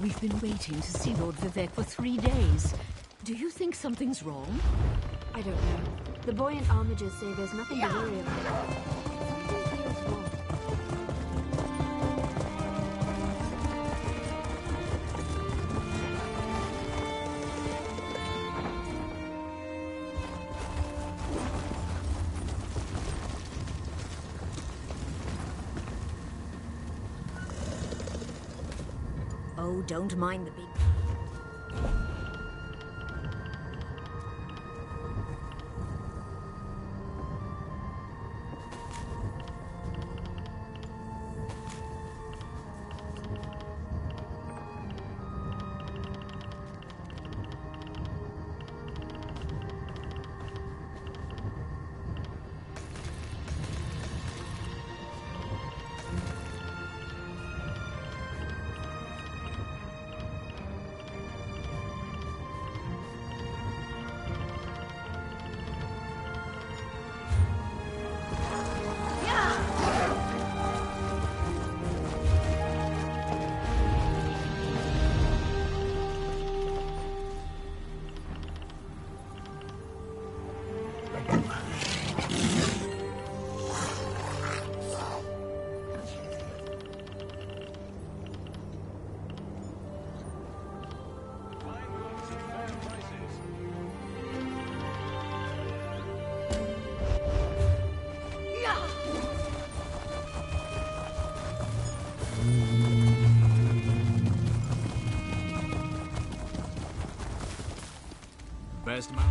We've been waiting to see Lord Vivek for 3 days. Do you think something's wrong? I don't know. The buoyant armigers say there's nothing to worry about. Something feels wrong. Oh, don't mind the big... Best man.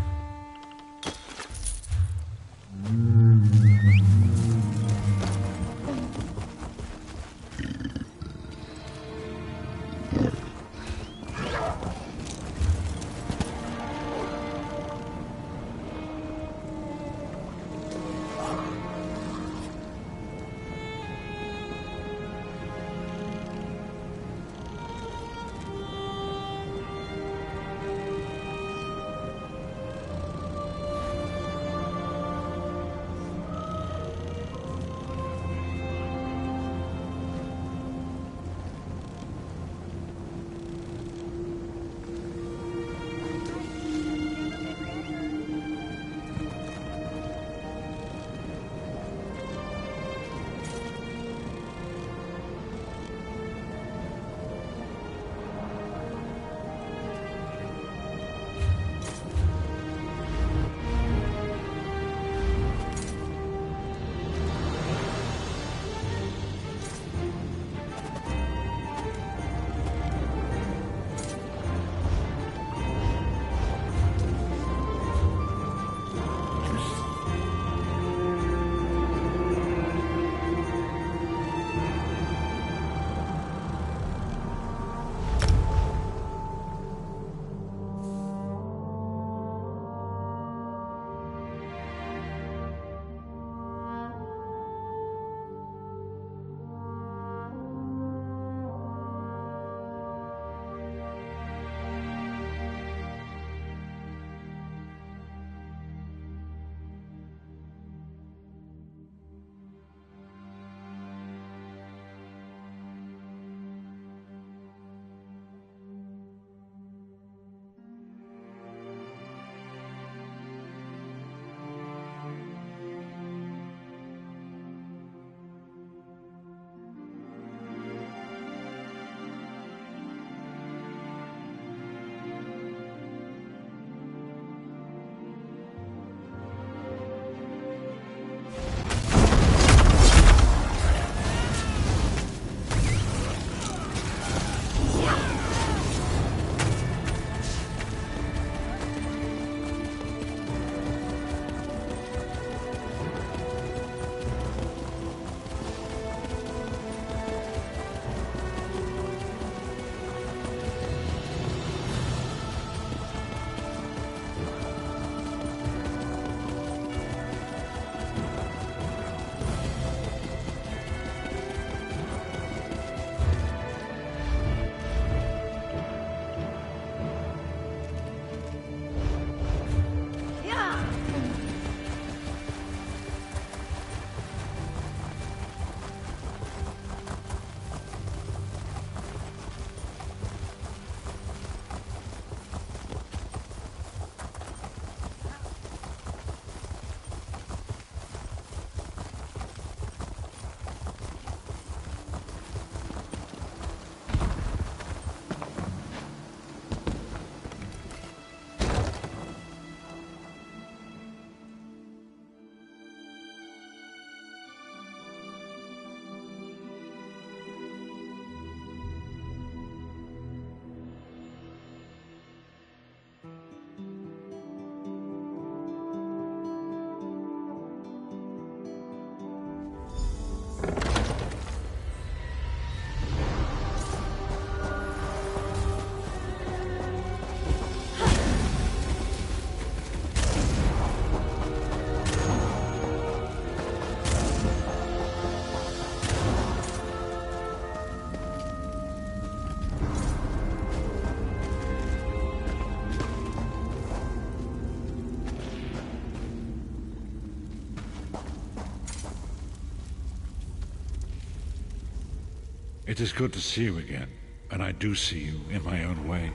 It is good to see you again, and I do see you in my own way.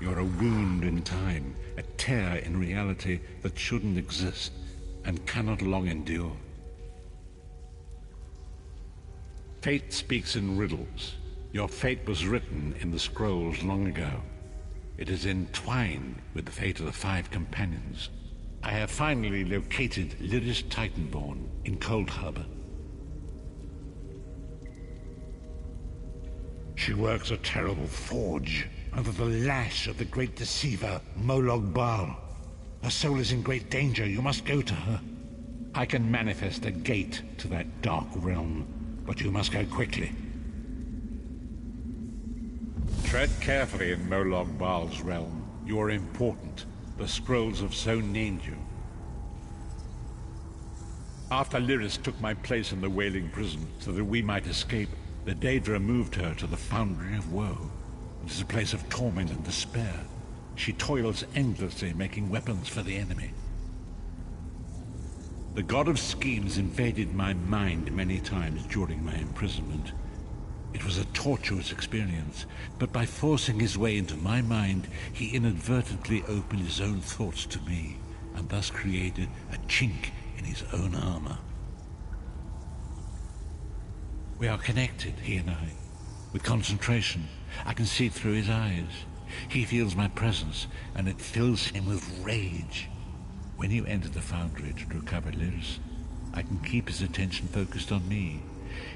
You're a wound in time, a tear in reality that shouldn't exist and cannot long endure. Fate speaks in riddles. Your fate was written in the scrolls long ago. It is entwined with the fate of the 5 companions. I have finally located Lyris Titanborn in Cold Harbor. She works a terrible forge under the lash of the great deceiver, Molog Baal. Her soul is in great danger. You must go to her. I can manifest a gate to that dark realm, but you must go quickly. Tread carefully in Molog Baal's realm. You are important. The scrolls have so named you. After Lyris took my place in the Wailing Prison so that we might escape, the Daedra moved her to the Foundry of Woe. It is a place of torment and despair. She toils endlessly, making weapons for the enemy. The God of Schemes invaded my mind many times during my imprisonment. It was a tortuous experience, but by forcing his way into my mind, he inadvertently opened his own thoughts to me, and thus created a chink in his own armor. We are connected, he and I. With concentration, I can see through his eyes. He feels my presence, and it fills him with rage. When you enter the Foundry to recover Lyris, I can keep his attention focused on me.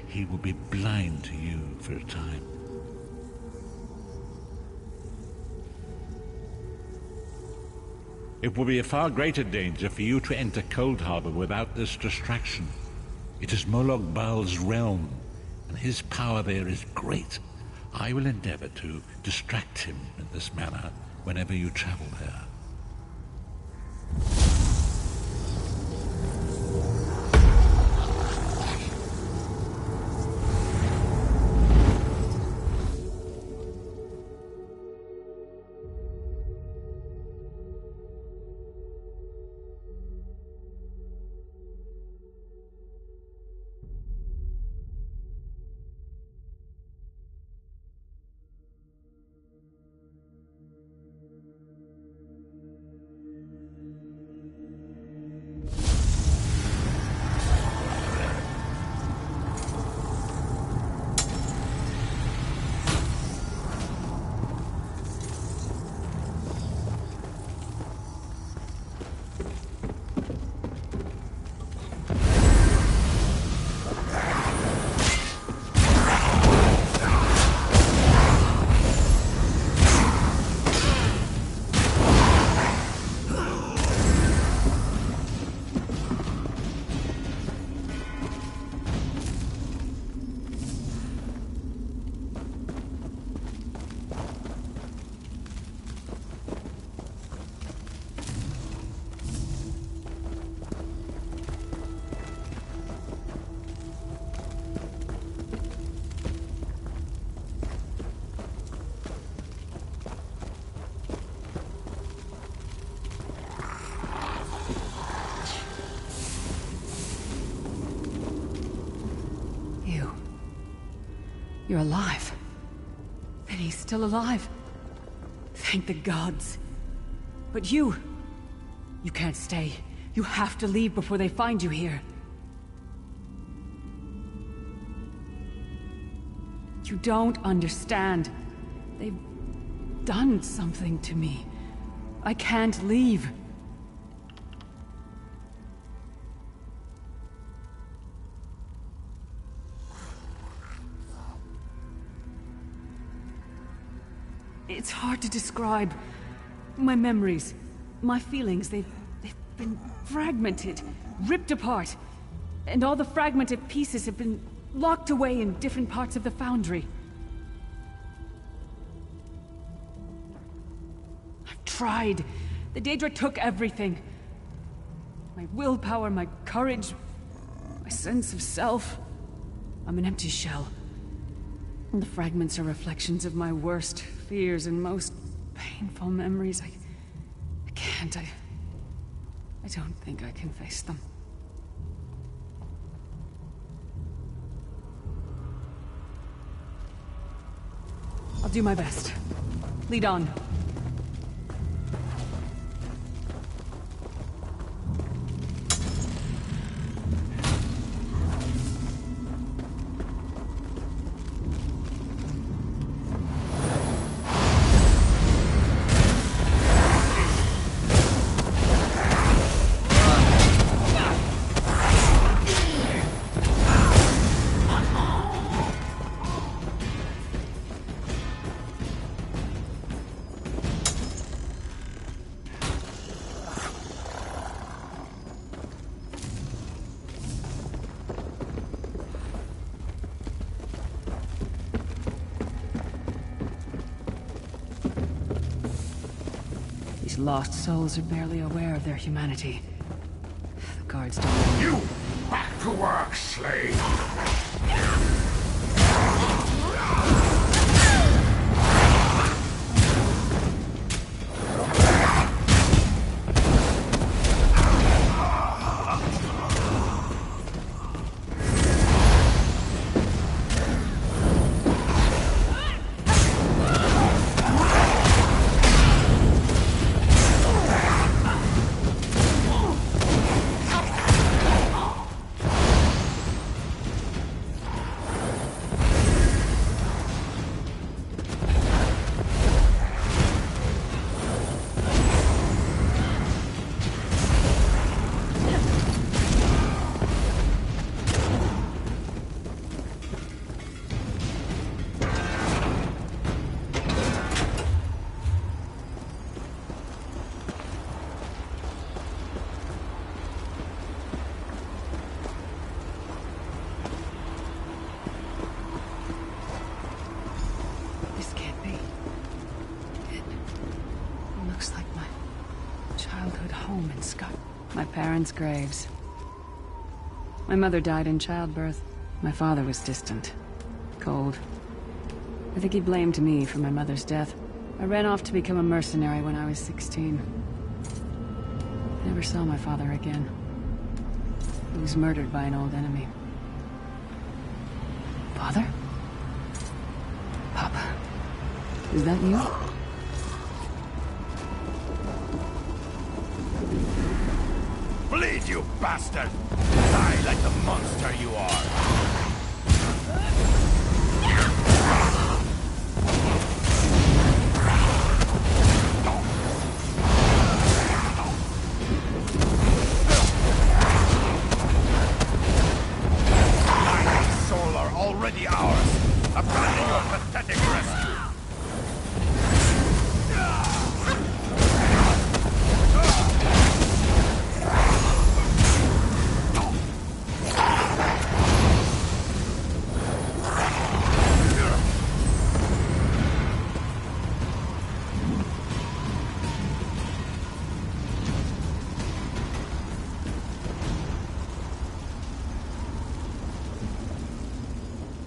He will be blind to you for a time. It will be a far greater danger for you to enter Cold Harbor without this distraction. It is Molog Baal's realm, and his power there is great. I will endeavor to distract him in this manner whenever you travel there. You're alive. And he's still alive. Thank the gods. But you can't stay. You have to leave before they find you here. You don't understand. They've done something to me. I can't leave. It's hard to describe. My memories, my feelings, they've been fragmented, ripped apart. And all the fragmented pieces have been locked away in different parts of the Foundry. I've tried. The Daedra took everything. My willpower, my courage, my sense of self. I'm an empty shell. And the fragments are reflections of my worst fears and most painful memories. I can't. I don't think I can face them. I'll do my best. Lead on. Lost souls are barely aware of their humanity. The guards don't... You! Back to work, slave! My parents' graves. My mother died in childbirth. My father was distant. Cold. I think he blamed me for my mother's death. I ran off to become a mercenary when I was 16. I never saw my father again. He was murdered by an old enemy. Father? Papa? Is that you? Bleed, you bastard! Die like the monster you are! Mind and soul are already ours! Abandon your pathetic rescue!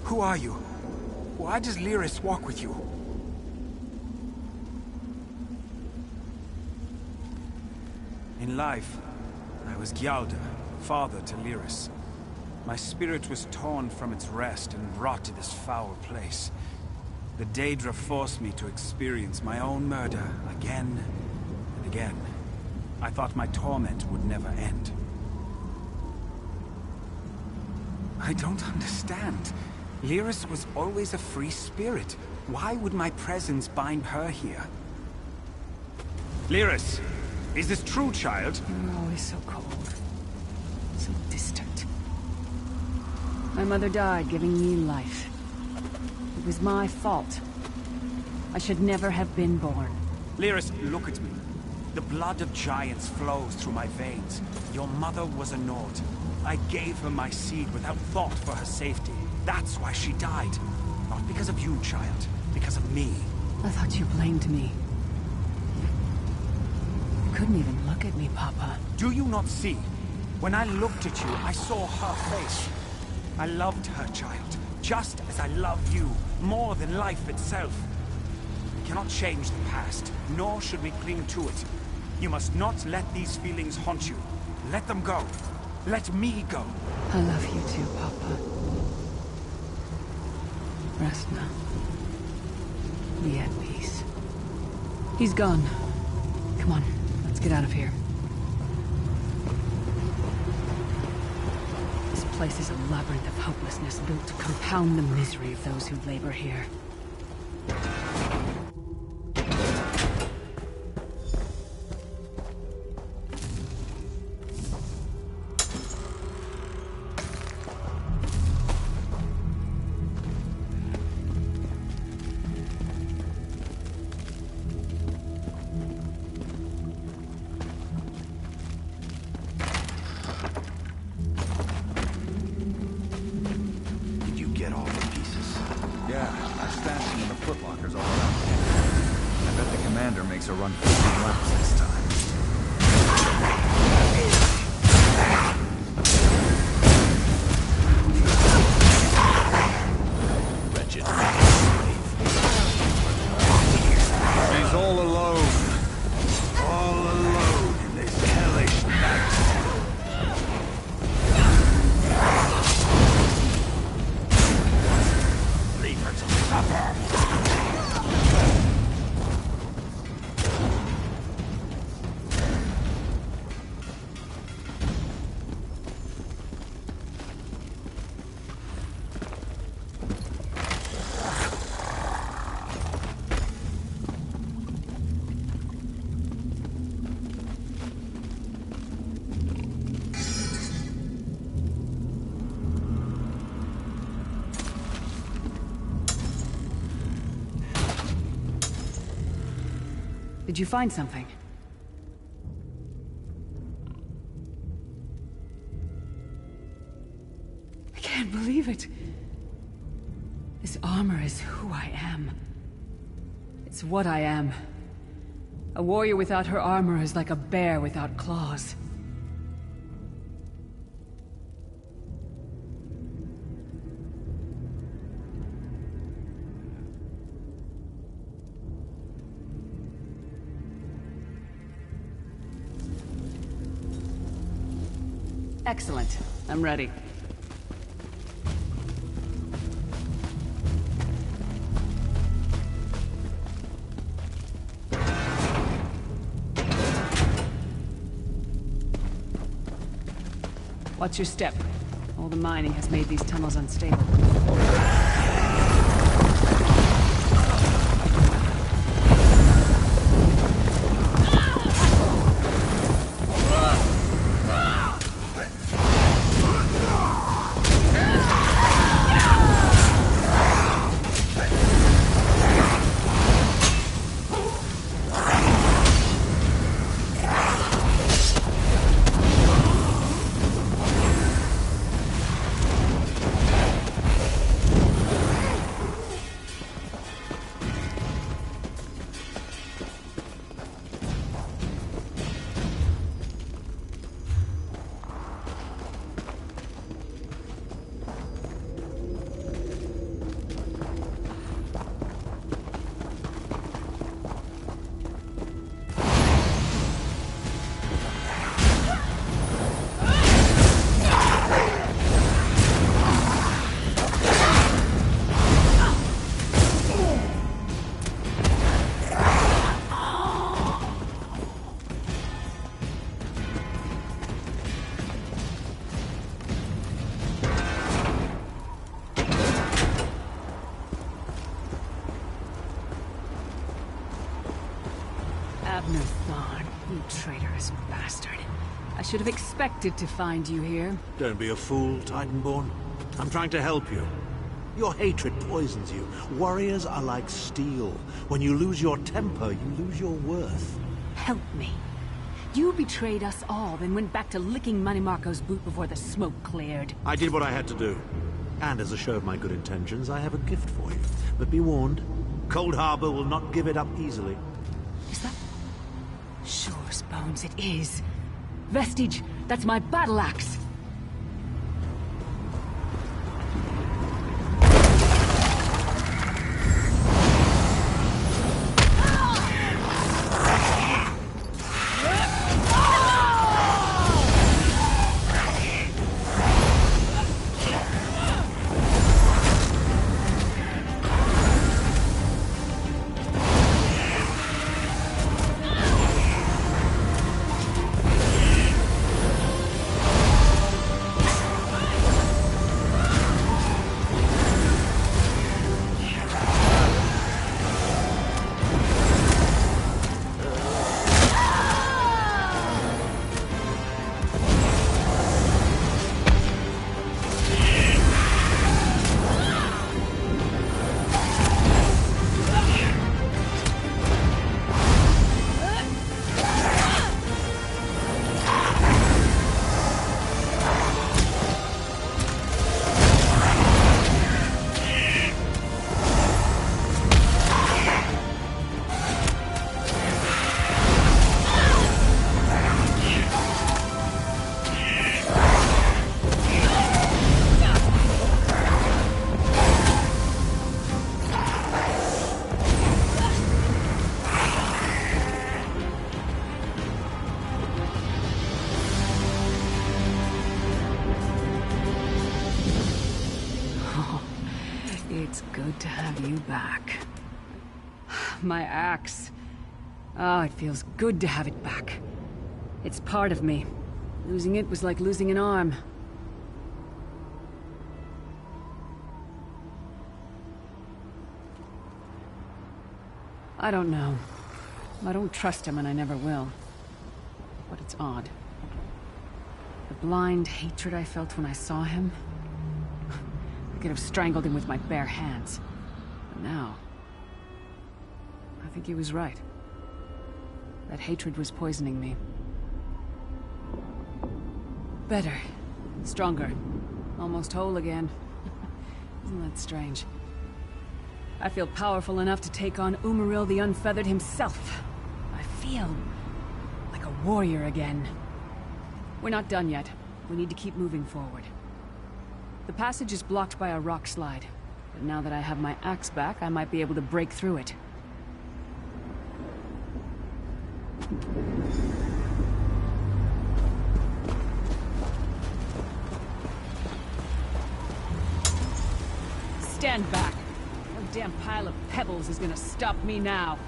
Who are you? Why does Lyris walk with you? In life, I was Gyalda, father to Lyris. My spirit was torn from its rest and brought to this foul place. The Daedra forced me to experience my own murder again and again. I thought my torment would never end. I don't understand. Lyris was always a free spirit. Why would my presence bind her here? Lyris, is this true, child? You were always so cold. So distant. My mother died giving me life. It was my fault. I should never have been born. Lyris, look at me. The blood of giants flows through my veins. Your mother was a Nord. I gave her my seed without thought for her safety. That's why she died. Not because of you, child. Because of me. I thought you blamed me. You couldn't even look at me, Papa. Do you not see? When I looked at you, I saw her face. I loved her, child. Just as I love you. More than life itself. We cannot change the past, nor should we cling to it. You must not let these feelings haunt you. Let them go. Let me go. I love you too, Papa. Rest now. Be at peace. He's gone. Come on, let's get out of here. This place is a labyrinth of hopelessness built to compound the misery of those who labor here. A run for 3 laps this time. Wretched. He's all alone. All alone in this hellish night. Leave her to supper. Did you find something? I can't believe it. This armor is who I am. It's what I am. A warrior without her armor is like a bear without claws. Excellent. I'm ready. Watch your step. All the mining has made these tunnels unstable. You traitorous bastard. I should have expected to find you here. Don't be a fool, Titanborn. I'm trying to help you. Your hatred poisons you. Warriors are like steel. When you lose your temper, you lose your worth. Help me. You betrayed us all, then went back to licking Manny Marco's boot before the smoke cleared. I did what I had to do. And as a show of my good intentions, I have a gift for you. But be warned, Cold Harbor will not give it up easily. Is that... Sure as bones it is. Vestige, that's my battle axe. It's good to have you back. My axe. Oh, it feels good to have it back. It's part of me. Losing it was like losing an arm. I don't know. I don't trust him and I never will. But it's odd. The blind hatred I felt when I saw him... I could have strangled him with my bare hands. But now... I think he was right. That hatred was poisoning me. Better. Stronger. Almost whole again. Isn't that strange? I feel powerful enough to take on Umaril the Unfeathered himself. I feel... like a warrior again. We're not done yet. We need to keep moving forward. The passage is blocked by a rock slide, but now that I have my axe back, I might be able to break through it. Stand back! No damn pile of pebbles is gonna stop me now.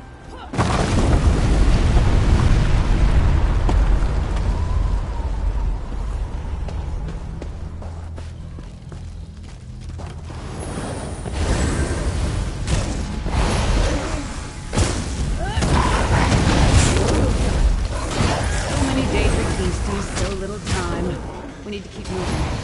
We need to keep moving.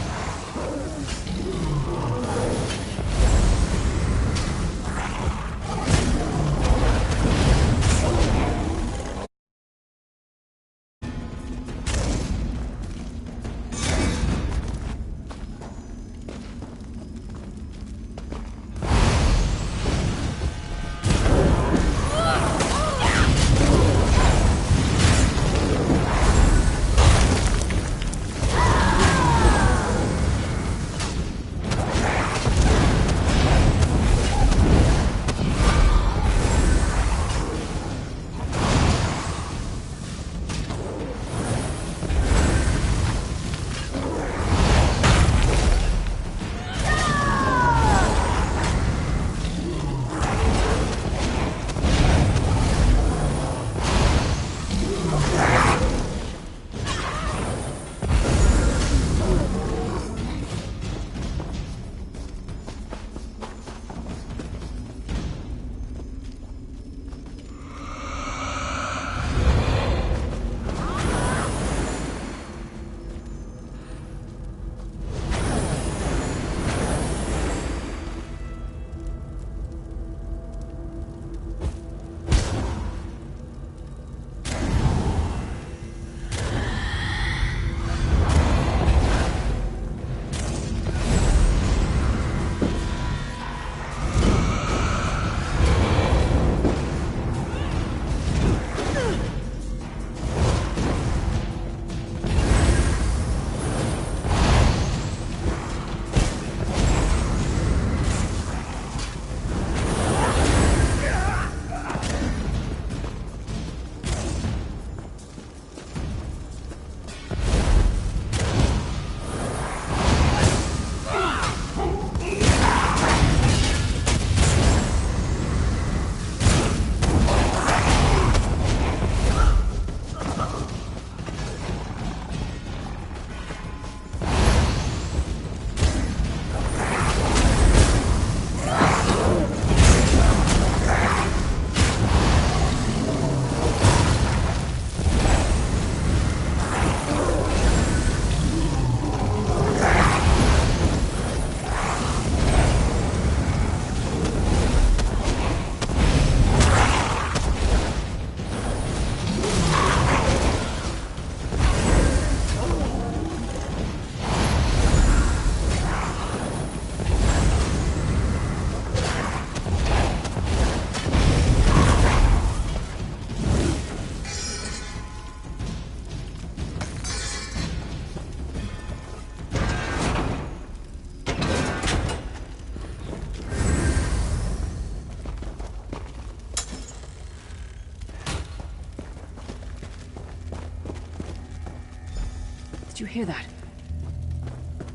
hear that?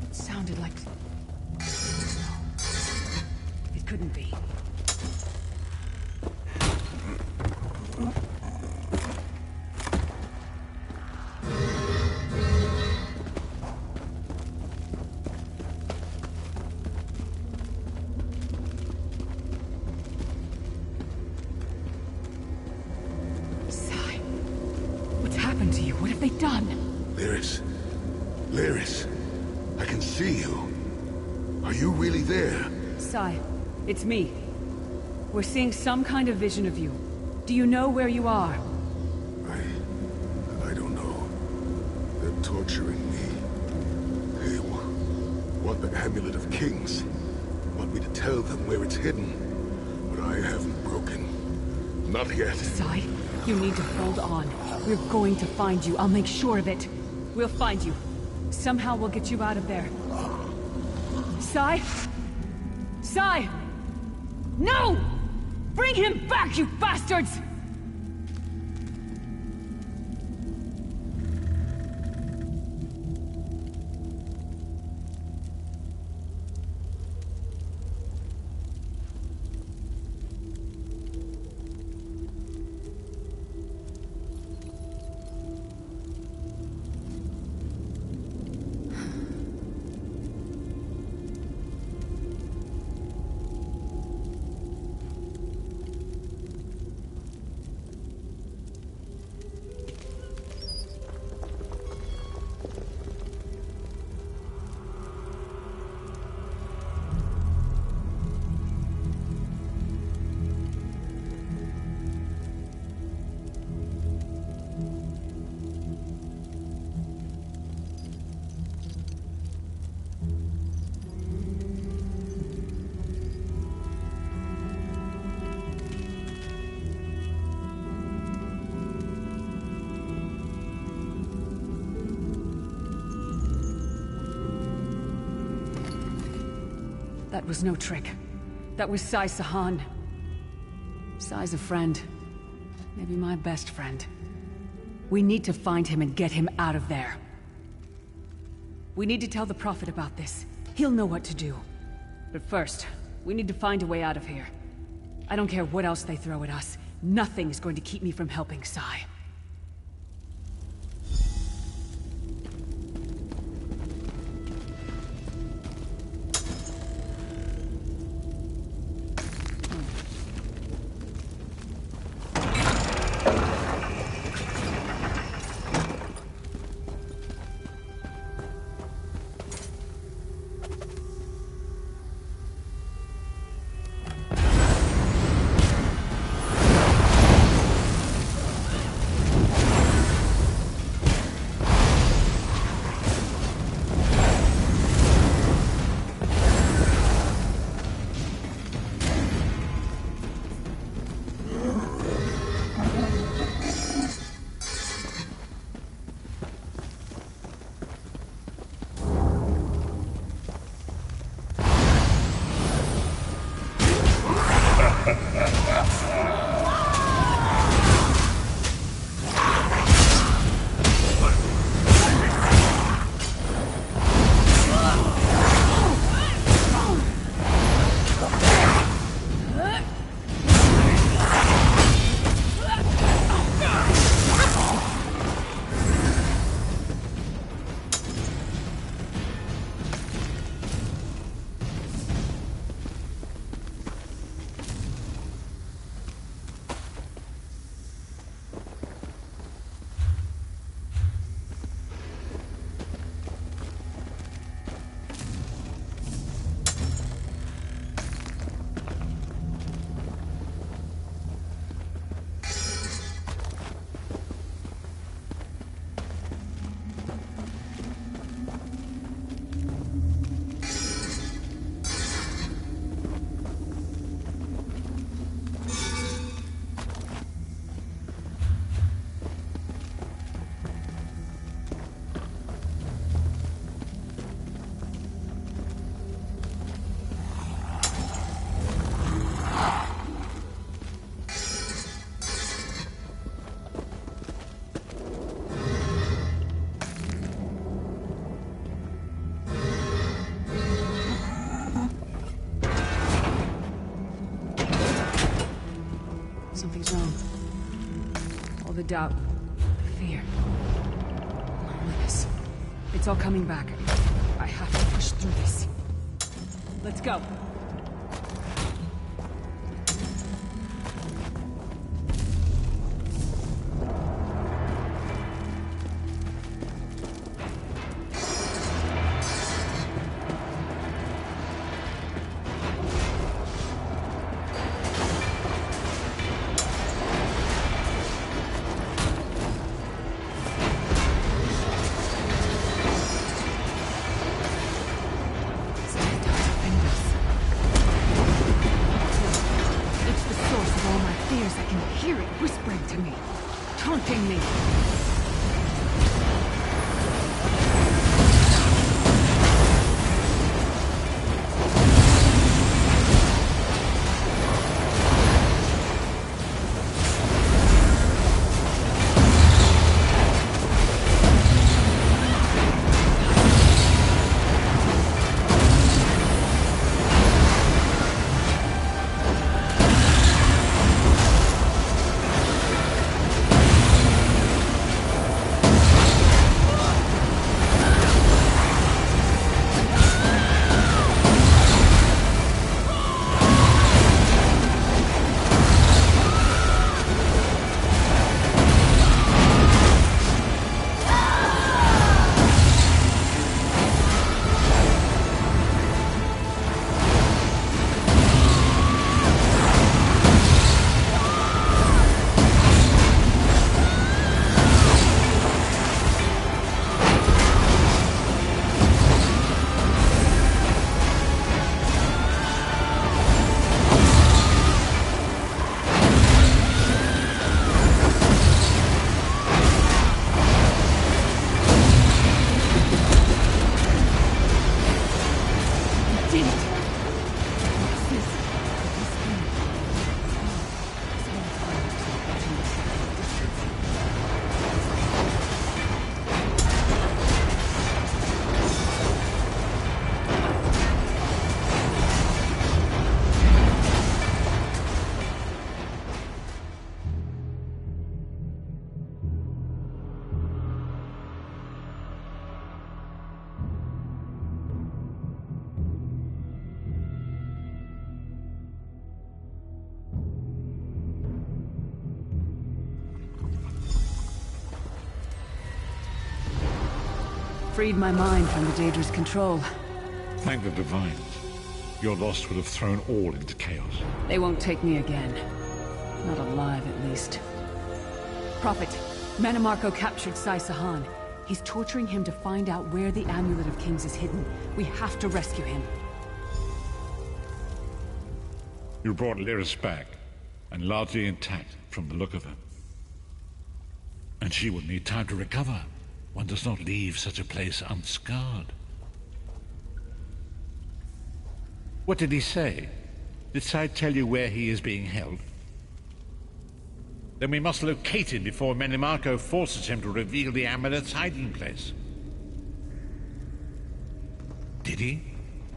It sounded like... It couldn't be. Sai, what's happened to you? What have they done? Lyris. Lyris. I can see you. Are you really there? Sai, it's me. We're seeing some kind of vision of you. Do you know where you are? I don't know. They're torturing me. They want the Amulet of Kings. Want me to tell them where it's hidden. But I haven't broken. Not yet. Sai, you need to hold on. We're going to find you. I'll make sure of it. We'll find you. Somehow we'll get you out of there. Sai? Sai! No! Bring him back, you bastards! That was no trick. That was Sai Sahan. Sai's a friend. Maybe my best friend. We need to find him and get him out of there. We need to tell the Prophet about this. He'll know what to do. But first, we need to find a way out of here. I don't care what else they throw at us. Nothing is going to keep me from helping Sai. doubt, the fear, loneliness. It's all coming back. I have to push through this. Let's go. Freed my mind from the Daedra's control. Thank the Divines. Your loss would have thrown all into chaos. They won't take me again. Not alive, at least. Prophet, Manimarco captured Sai Sahan. He's torturing him to find out where the Amulet of Kings is hidden. We have to rescue him. You brought Lyris back, and largely intact from the look of her. And she would need time to recover. One does not leave such a place unscarred. What did he say? Did Sai tell you where he is being held? Then we must locate him before Manimarco forces him to reveal the amulet's hiding place. Did he?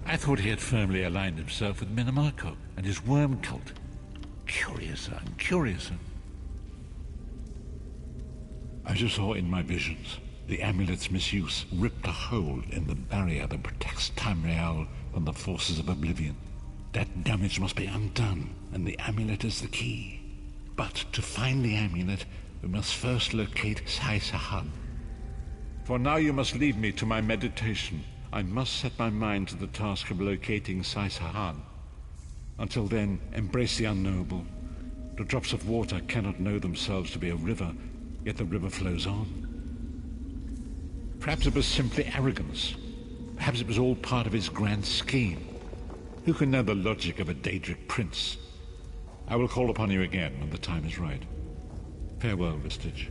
I thought he had firmly aligned himself with Manimarco and his worm cult. Curiouser and curiouser. As you saw in my visions, the amulet's misuse ripped a hole in the barrier that protects Tamriel from the forces of oblivion. That damage must be undone, and the amulet is the key. But to find the amulet, we must first locate Sai Sahan. For now you must leave me to my meditation. I must set my mind to the task of locating Sai Sahan. Until then, embrace the unknowable. The drops of water cannot know themselves to be a river, yet the river flows on. Perhaps it was simply arrogance. Perhaps it was all part of his grand scheme. Who can know the logic of a Daedric prince? I will call upon you again when the time is right. Farewell, Vestige.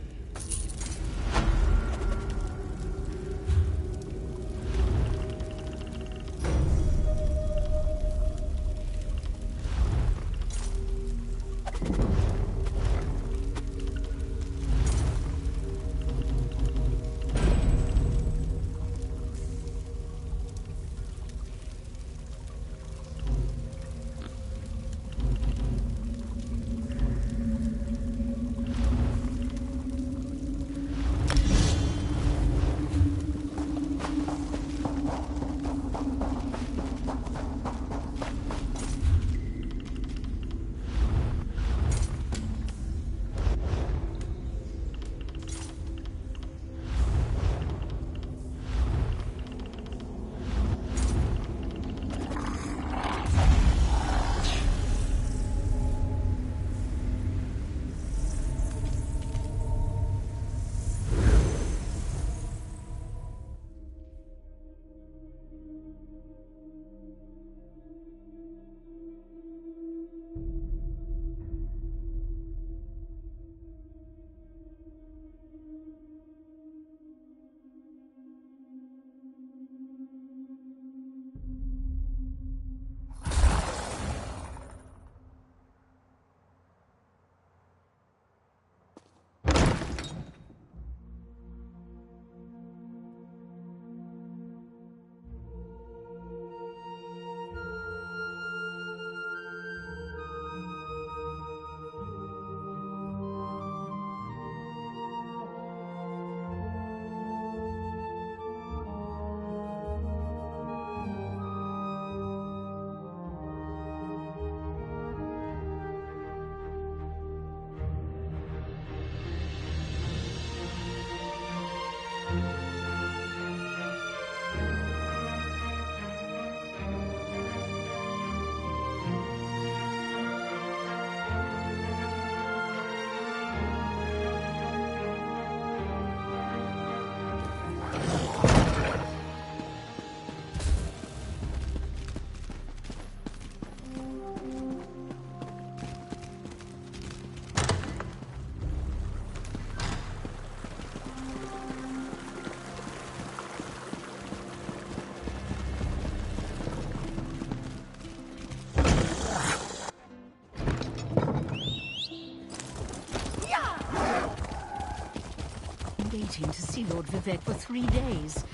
waiting to see Lord Vivek for 3 days.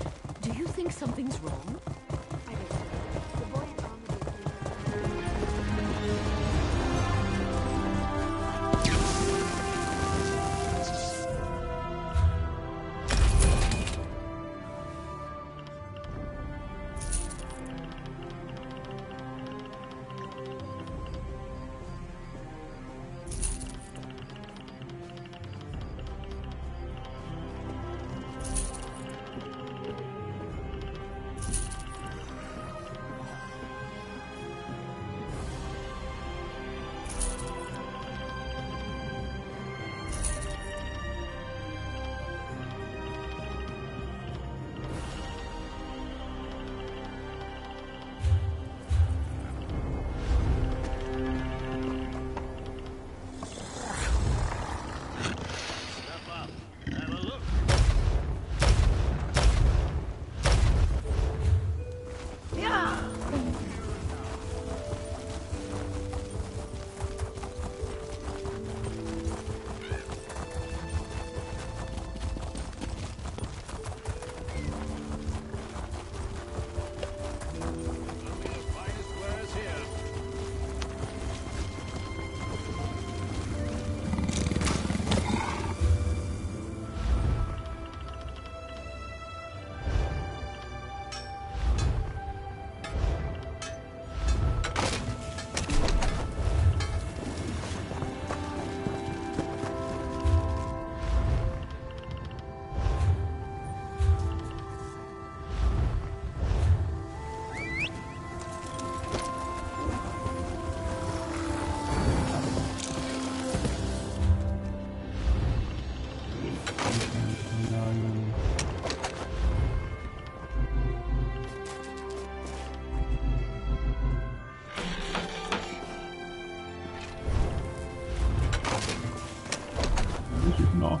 Do you think something's wrong? I don't know. The buoyant armature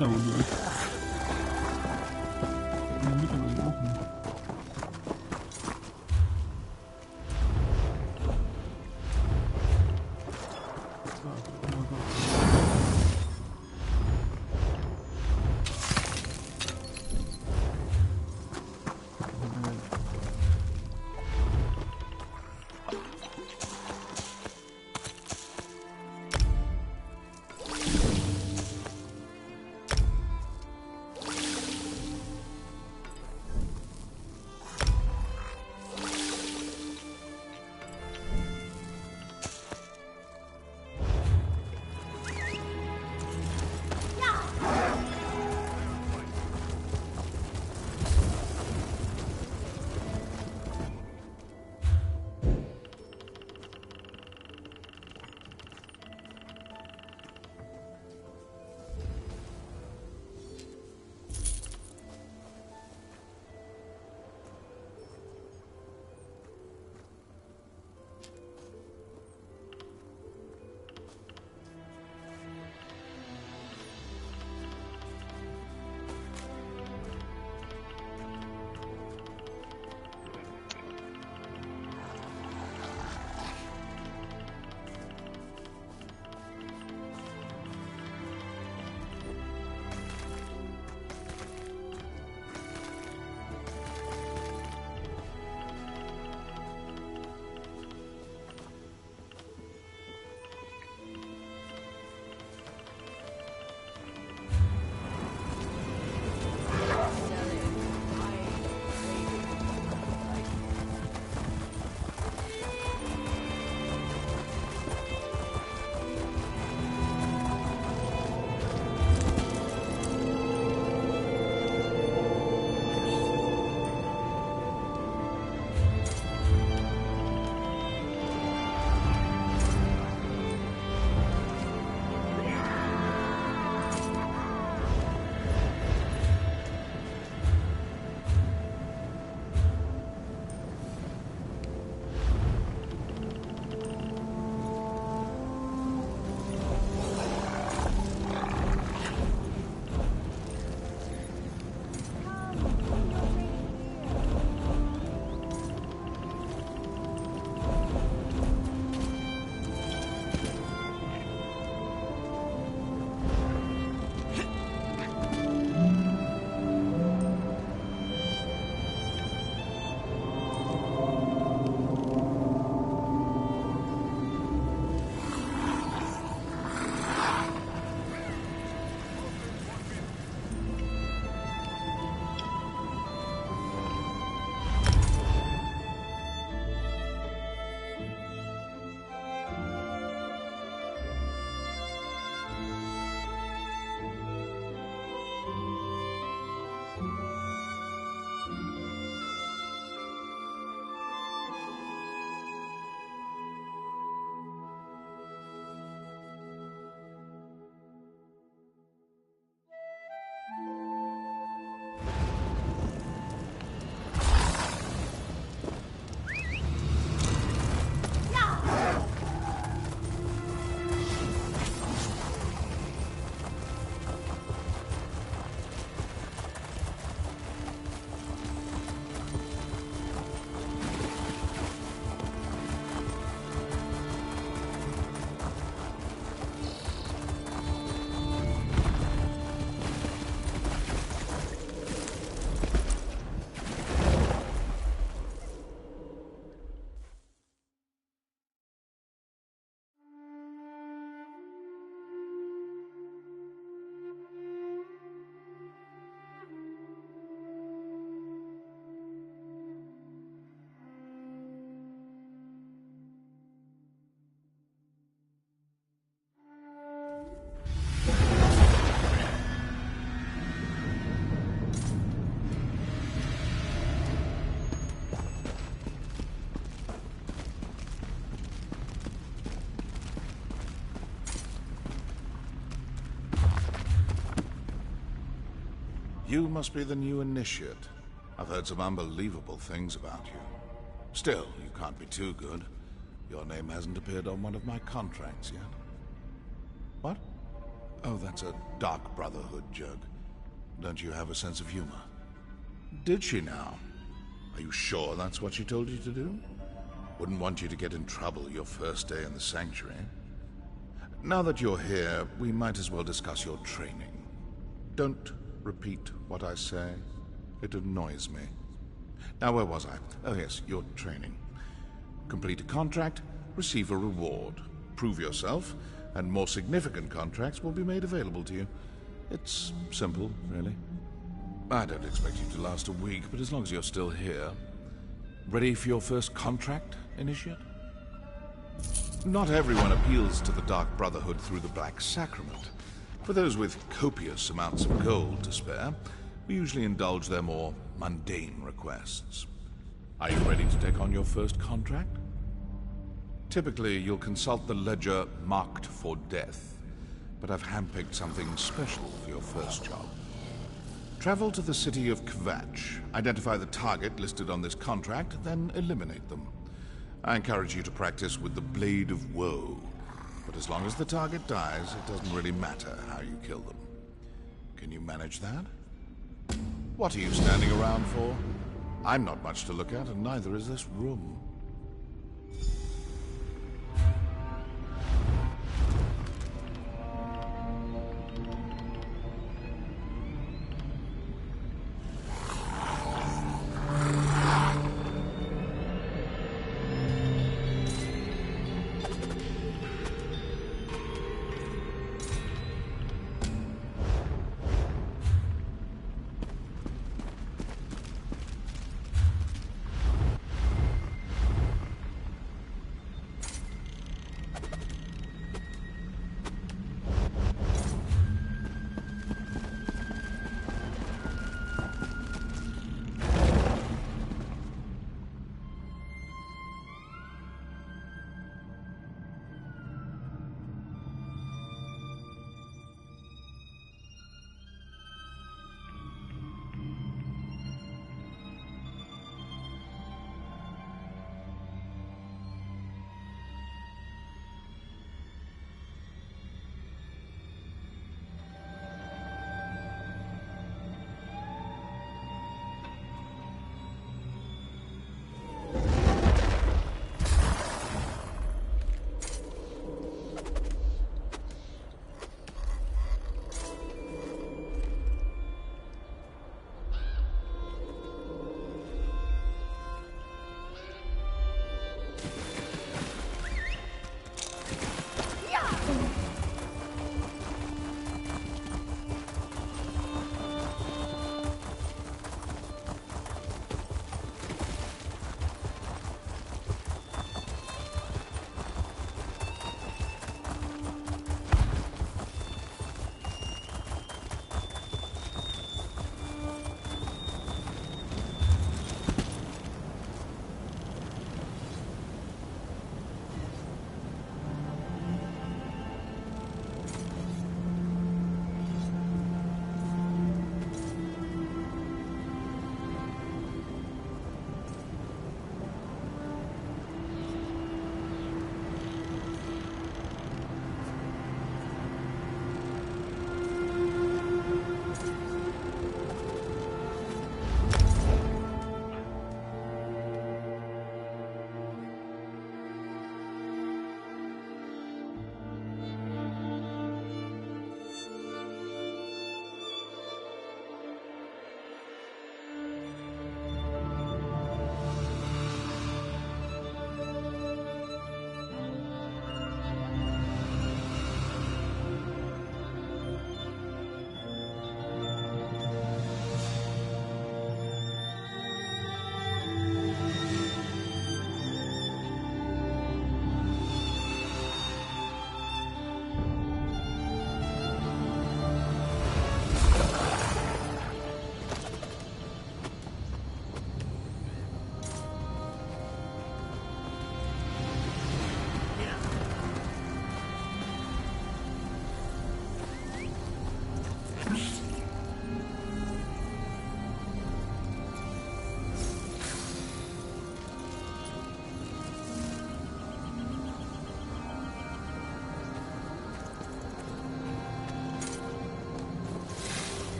Da wohl durch. In der Mitte mal offen. You must be the new initiate. I've heard some unbelievable things about you. Still, you can't be too good. Your name hasn't appeared on one of my contracts yet. What? Oh, that's a Dark Brotherhood joke. Don't you have a sense of humor? Did she now? Are you sure that's what she told you to do? Wouldn't want you to get in trouble your first day in the Sanctuary. Now that you're here, we might as well discuss your training. Don't repeat what I say. It annoys me. Now, where was I? Oh yes, your training. Complete a contract, receive a reward. Prove yourself, and more significant contracts will be made available to you. It's simple, really. I don't expect you to last a week, but as long as you're still here. Ready for your first contract, Initiate? Not everyone appeals to the Dark Brotherhood through the Black Sacrament. For those with copious amounts of gold to spare, we usually indulge their more mundane requests. Are you ready to take on your first contract? Typically, you'll consult the ledger marked for death, but I've handpicked something special for your first job. Travel to the city of Kvatch, identify the target listed on this contract, then eliminate them. I encourage you to practice with the Blade of Woe, but as long as the target dies, it doesn't really matter how you kill them. Can you manage that? What are you standing around for? I'm not much to look at, and neither is this room.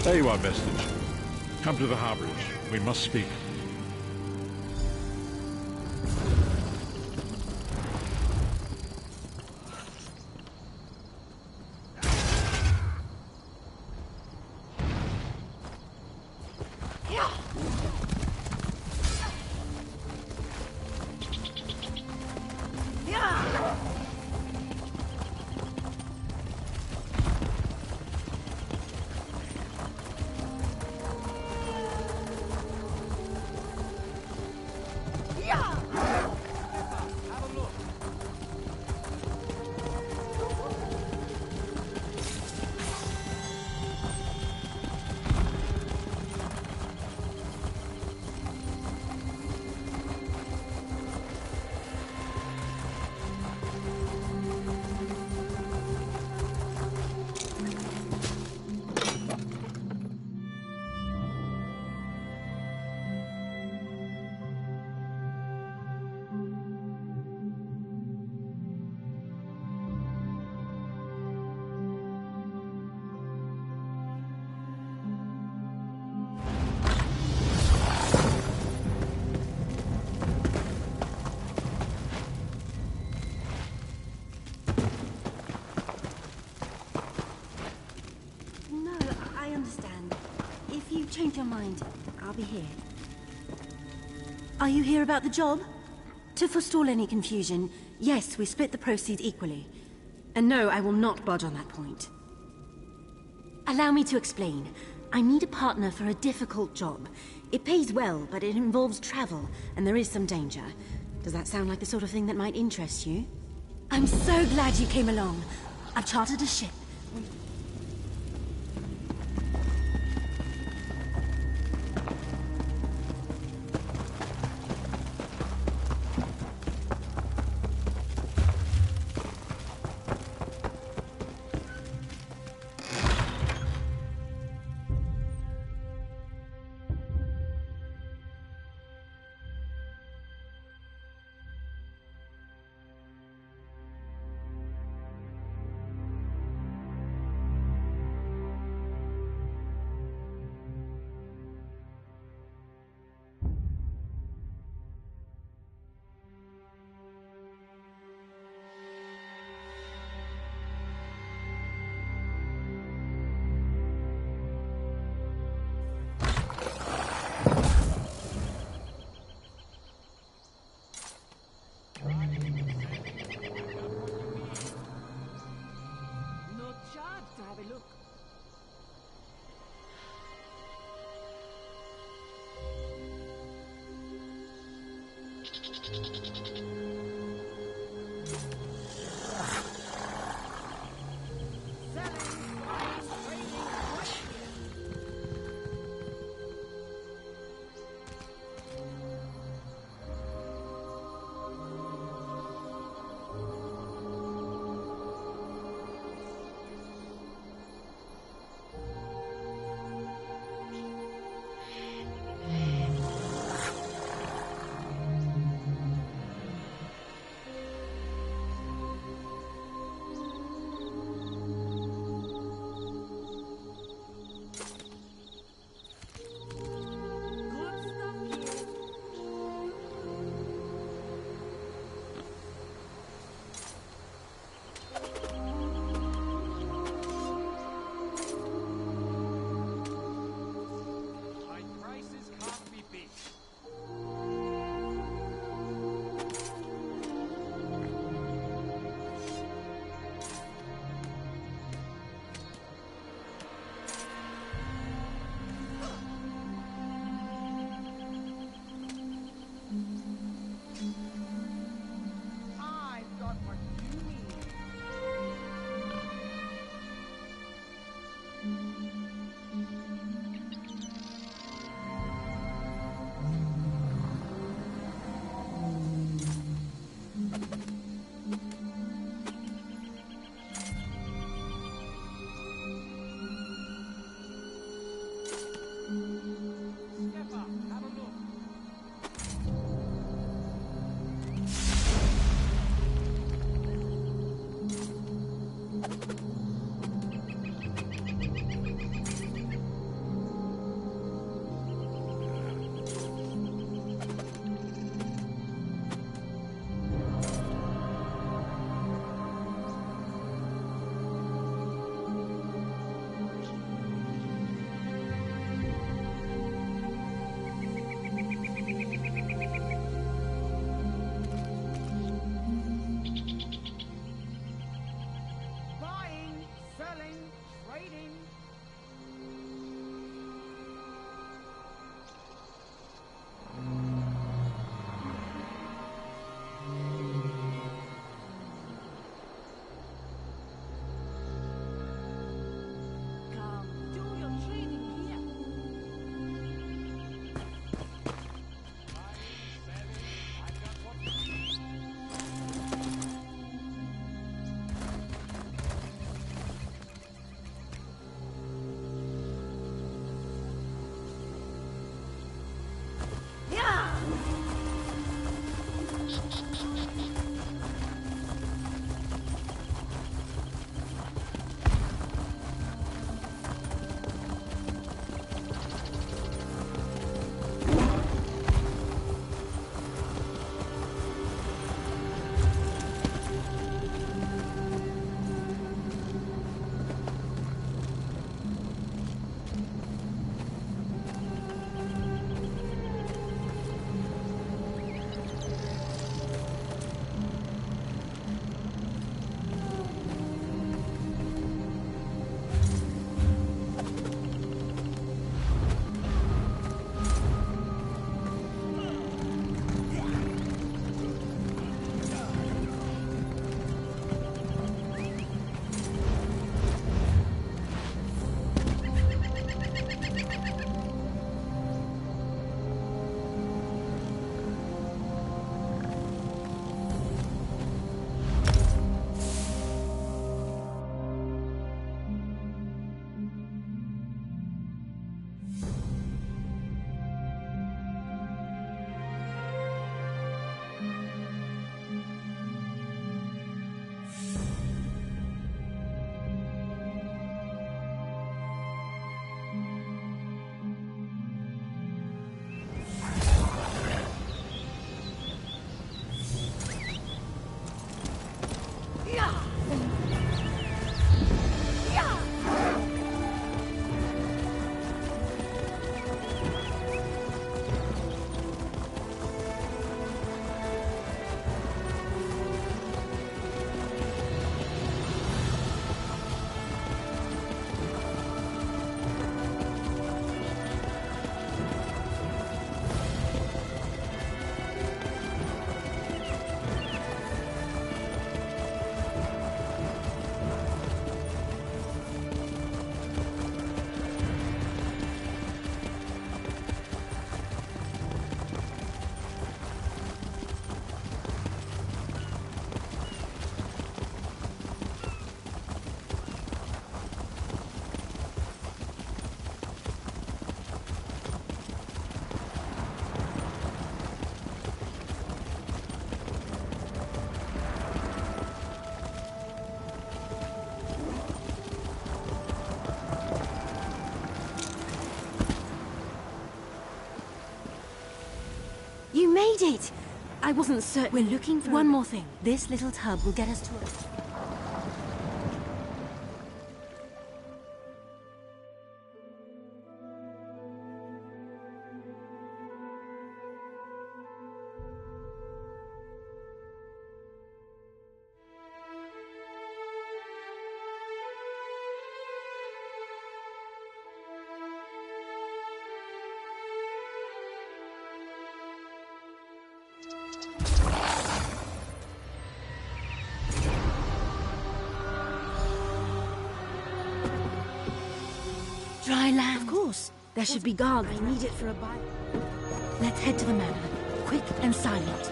There you are, Vestige. Come to the harborage. We must speak. Change your mind. I'll be here. Are you here about the job? To forestall any confusion, yes, we split the proceeds equally. And no, I will not budge on that point. Allow me to explain. I need a partner for a difficult job. It pays well, but it involves travel, and there is some danger. Does that sound like the sort of thing that might interest you? I'm so glad you came along. I've chartered a ship. You made it! I wasn't certain. We're looking for one more thing. This little tub will get us to a... Dry land. Of course. There should be guards. I need it for a bite. Let's head to the manor. Quick and silent.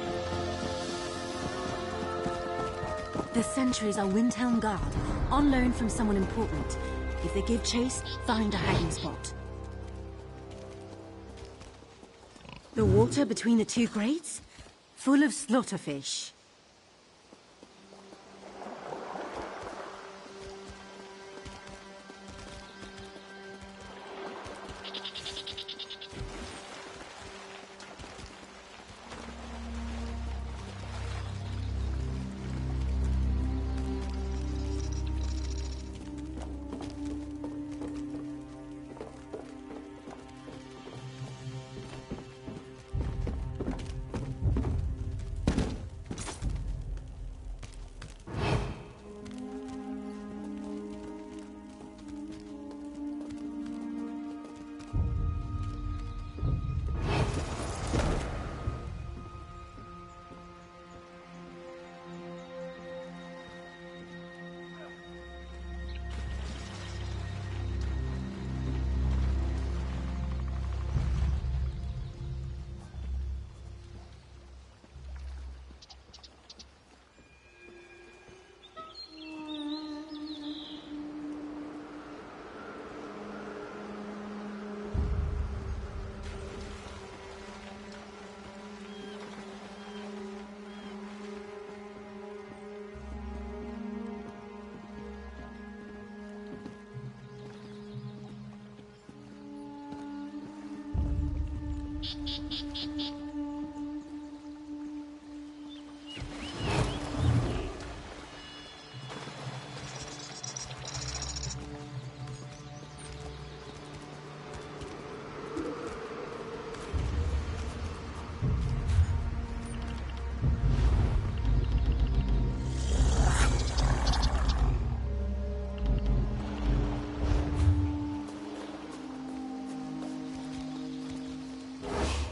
The sentries are Windhelm Guard, on loan from someone important. If they give chase, find a hiding spot. The water between the two grates? Full of slaughterfish.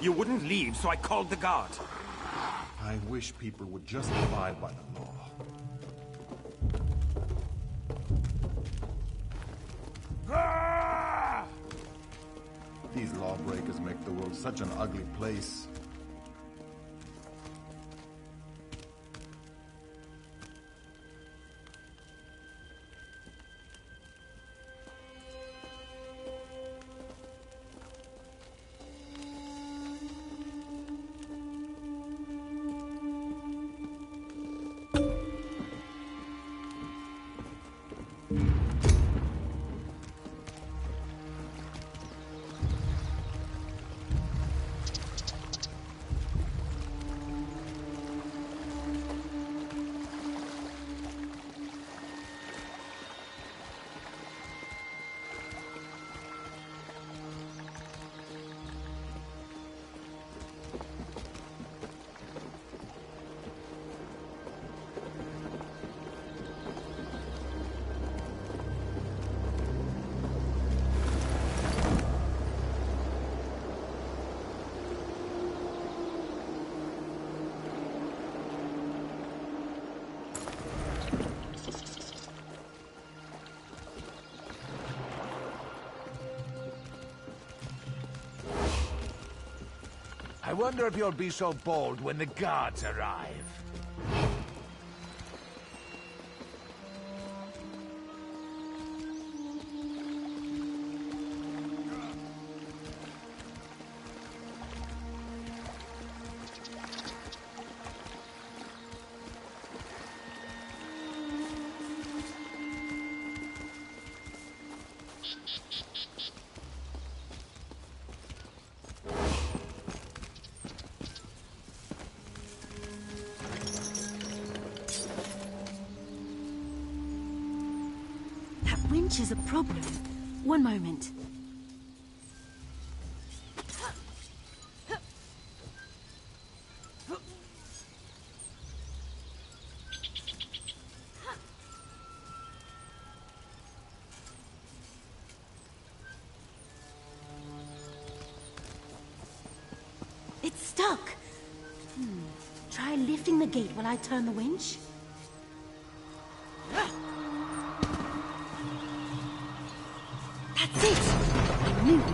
You wouldn't leave, so I called the guard. I wish people would just abide by the law. These lawbreakers make the world such an ugly place. I wonder if you'll be so bold when the guards arrive. winch is a problem. One moment. It's stuck. Try lifting the gate while I turn the winch. That's it! I knew it.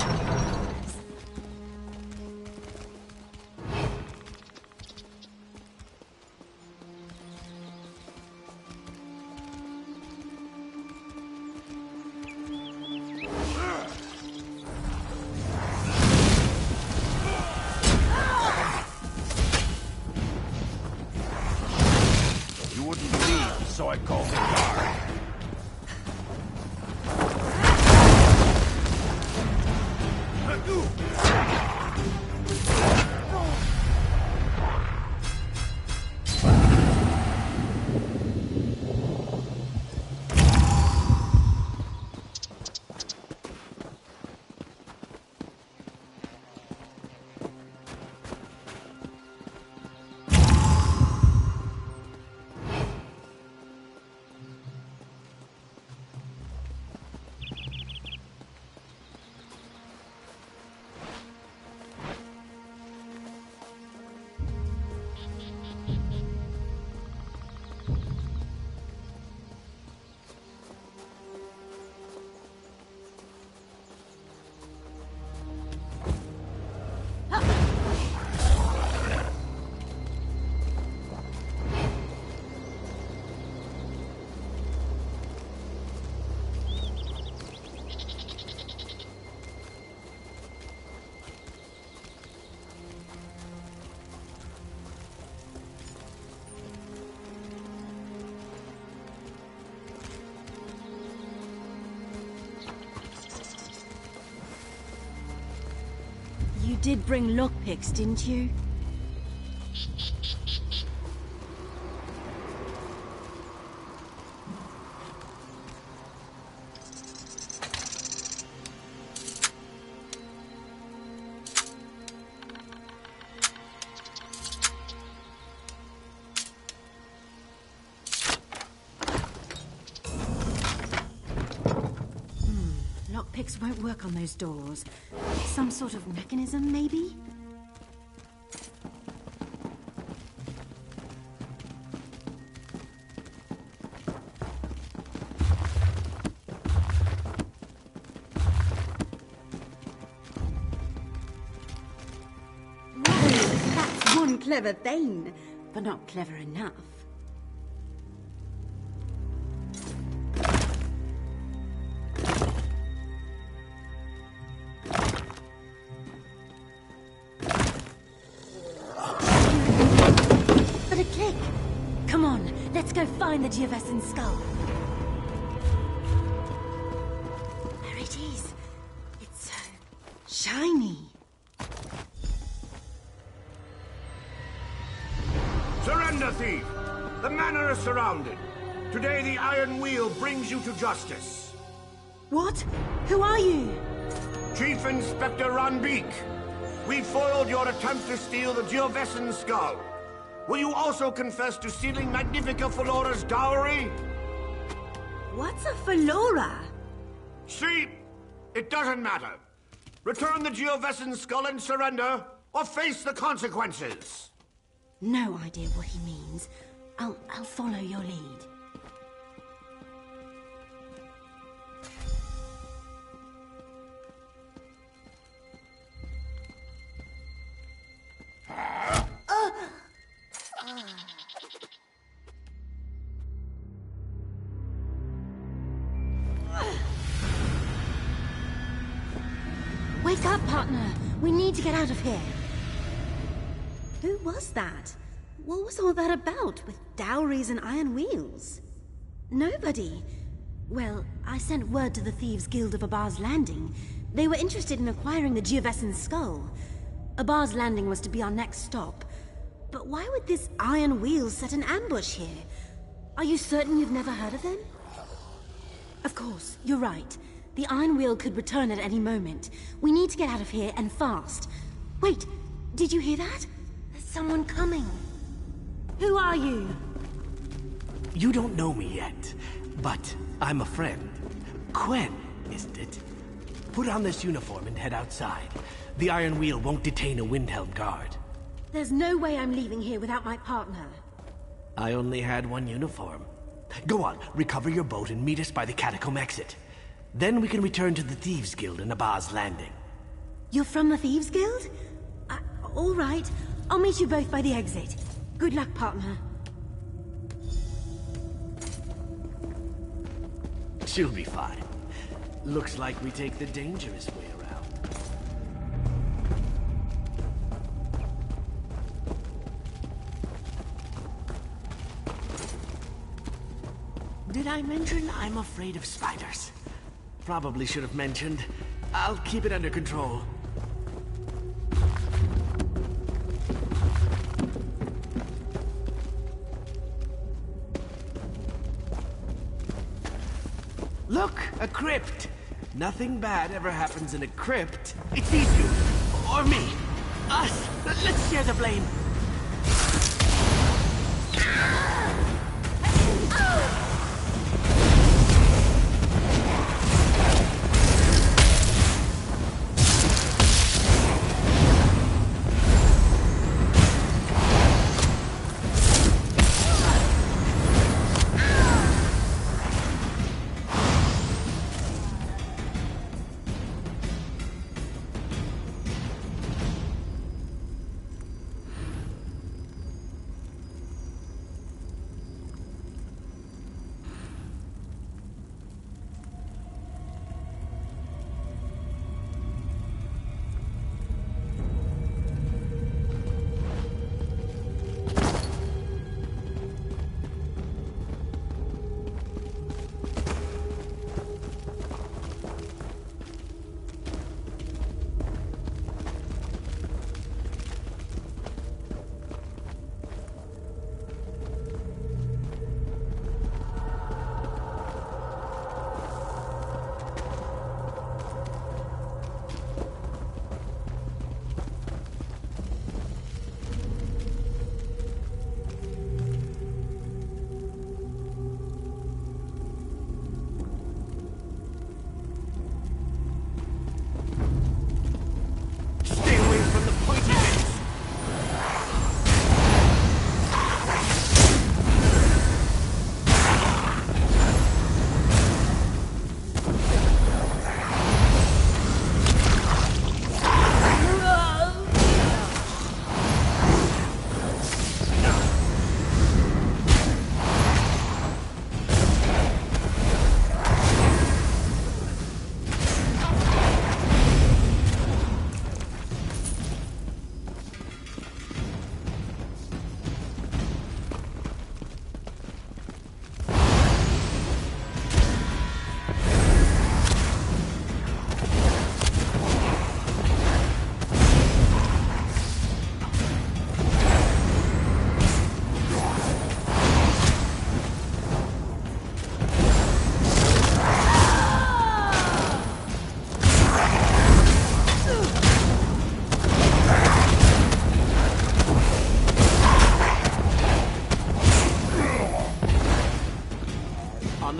You wouldn't believe, so I called it dark. You did bring lockpicks, didn't you? Lockpicks won't work on those doors. Some sort of mechanism, maybe? Whoa, that's one clever thing, but not clever enough. Let's go find the Geovessan skull. There it is. It's so shiny. Surrender, thief! The manor is surrounded. Today the Iron Wheel brings you to justice. What? Who are you? Chief Inspector Ranbeek. We foiled your attempt to steal the Geovessan skull. Will you also confess to stealing Magnifica Felora's dowry? What's a Felora? See, it doesn't matter. Return the Geovessan skull and surrender, or face the consequences. No idea what he means. I'll follow your lead. Wake up, partner! We need to get out of here. Who was that? What was all that about, with dowries and iron wheels? Nobody. Well, I sent word to the Thieves' Guild of Abar's Landing. They were interested in acquiring the Geovessan skull. Abar's Landing was to be our next stop. But why would this iron wheel set an ambush here? Are you certain you've never heard of them? Of course, you're right. The Iron Wheel could return at any moment. We need to get out of here, and fast. Wait, did you hear that? There's someone coming. Who are you? You don't know me yet, but I'm a friend. Quen, isn't it? Put on this uniform and head outside. The Iron Wheel won't detain a Windhelm guard. There's no way I'm leaving here without my partner. I only had one uniform. Go on, recover your boat and meet us by the catacomb exit. Then we can return to the Thieves Guild in Abba's Landing. You're from the Thieves Guild? All right. I'll meet you both by the exit. Good luck, partner. She'll be fine. Looks like we take the dangerous way around. Did I mention I'm afraid of spiders? Probably should have mentioned. I'll keep it under control. Look, a crypt. Nothing bad ever happens in a crypt. It's these two, or me, us. Let's share the blame.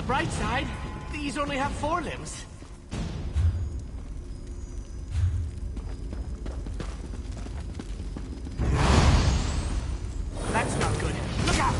Bright side, these only have 4 limbs. That's not good. Look out!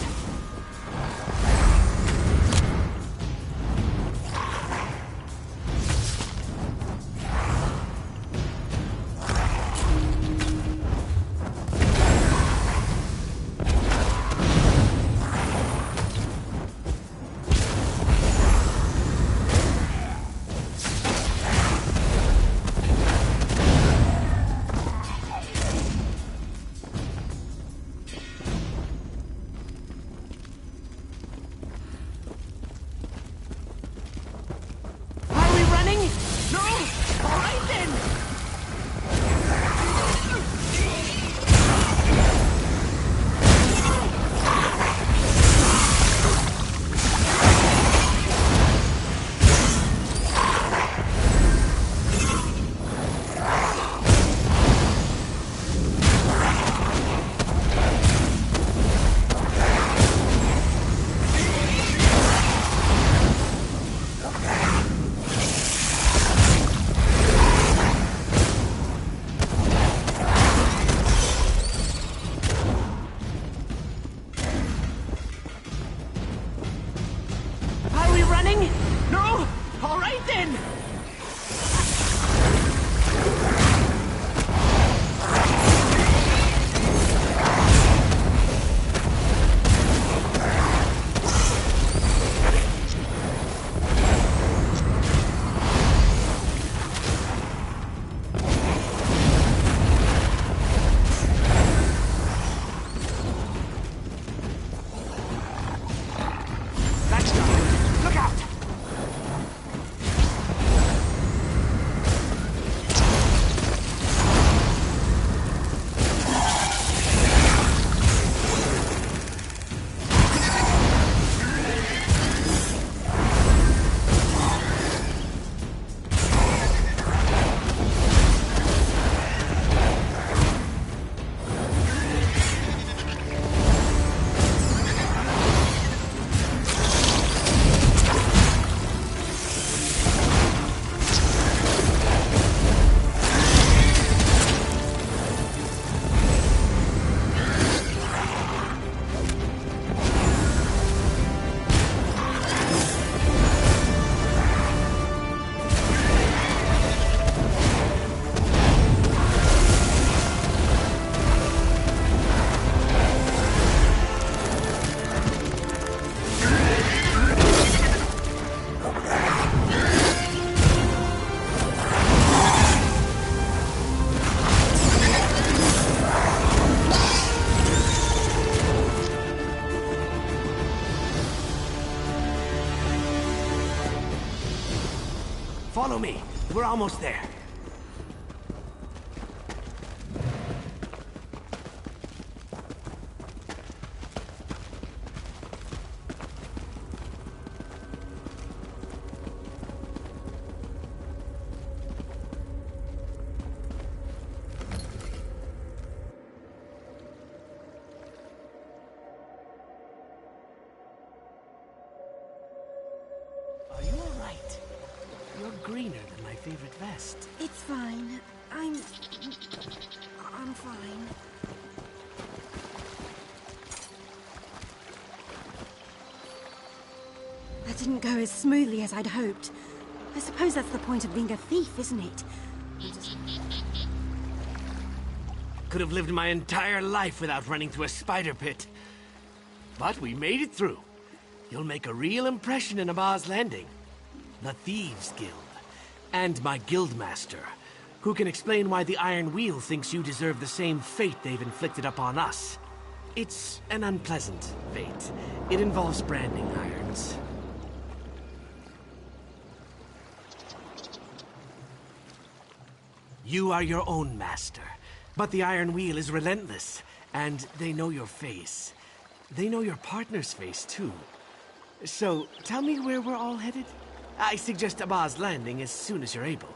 Follow me. We're almost there. Are you all right? You're greener than my favorite vest. It's fine. I'm fine. That didn't go as smoothly as I'd hoped. I suppose that's the point of being a thief, isn't it? Could have lived my entire life without running through a spider pit. But we made it through. You'll make a real impression in Abba's Landing. The Thieves Guild. And my guildmaster, who can explain why the Iron Wheel thinks you deserve the same fate they've inflicted upon us. It's an unpleasant fate. It involves branding irons. You are your own master, but the Iron Wheel is relentless, and they know your face. They know your partner's face, too. So, tell me where we're all headed? I suggest Abba's Landing as soon as you're able.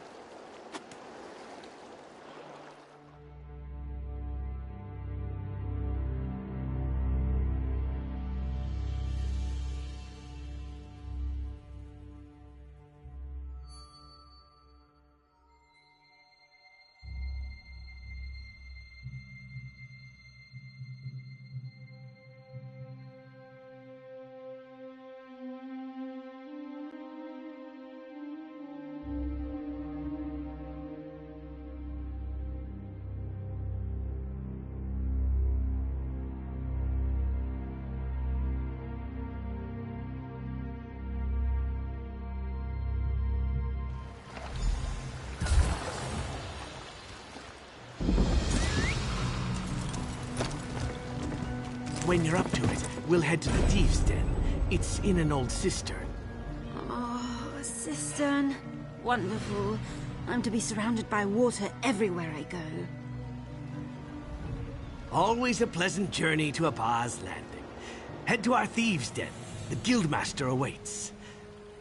When you're up to it, we'll head to the Thieves' Den. It's in an old cistern. Oh, a cistern. Wonderful. I'm to be surrounded by water everywhere I go. Always a pleasant journey to Abba's Landing. Head to our Thieves' Den. The Guildmaster awaits.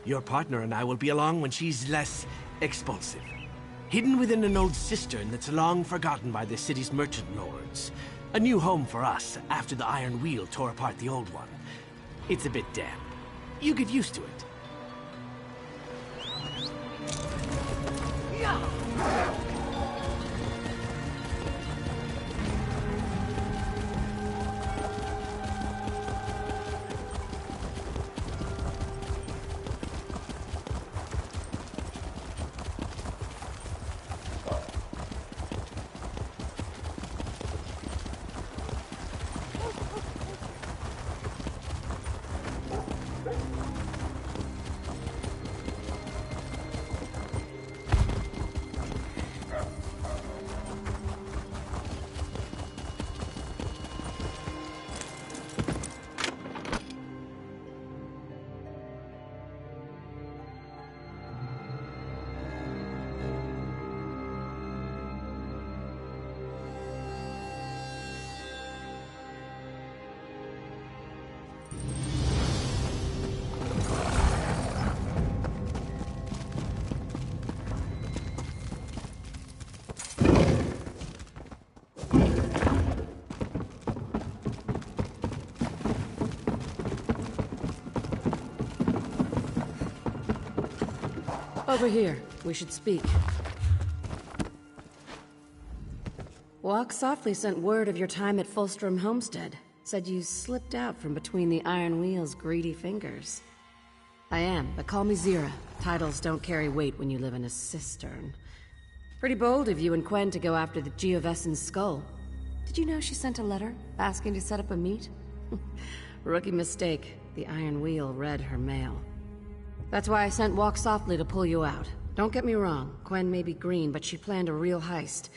Your partner and I will be along when she's less expulsive. Hidden within an old cistern that's long forgotten by the city's merchant lords. A new home for us after the Iron Wheel tore apart the old one. It's a bit damp. You get used to it. Over here. We should speak. Walk Softly sent word of your time at Fulstrom Homestead. Said you slipped out from between the Iron Wheel's greedy fingers. I am, but call me Zira. Titles don't carry weight when you live in a cistern. Pretty bold of you and Quen to go after the Geovessen's skull. Did you know she sent a letter asking to set up a meet? Rookie mistake. The Iron Wheel read her mail. That's why I sent Walk Softly to pull you out. Don't get me wrong, Quen may be green, but she planned a real heist.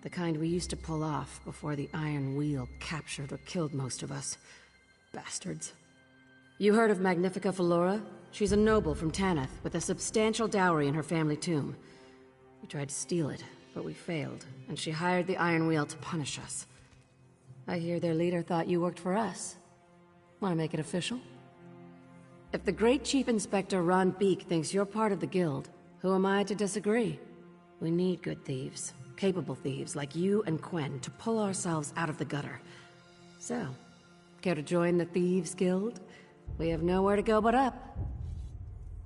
The kind we used to pull off before the Iron Wheel captured or killed most of us. Bastards. You heard of Magnifica Flora? She's a noble from Tanith, with a substantial dowry in her family tomb. We tried to steal it, but we failed, and she hired the Iron Wheel to punish us. I hear their leader thought you worked for us. Want to make it official? If the great Chief Inspector Ron Beek thinks you're part of the guild, who am I to disagree? We need good thieves, capable thieves like you and Quen to pull ourselves out of the gutter. So, care to join the Thieves Guild? We have nowhere to go but up.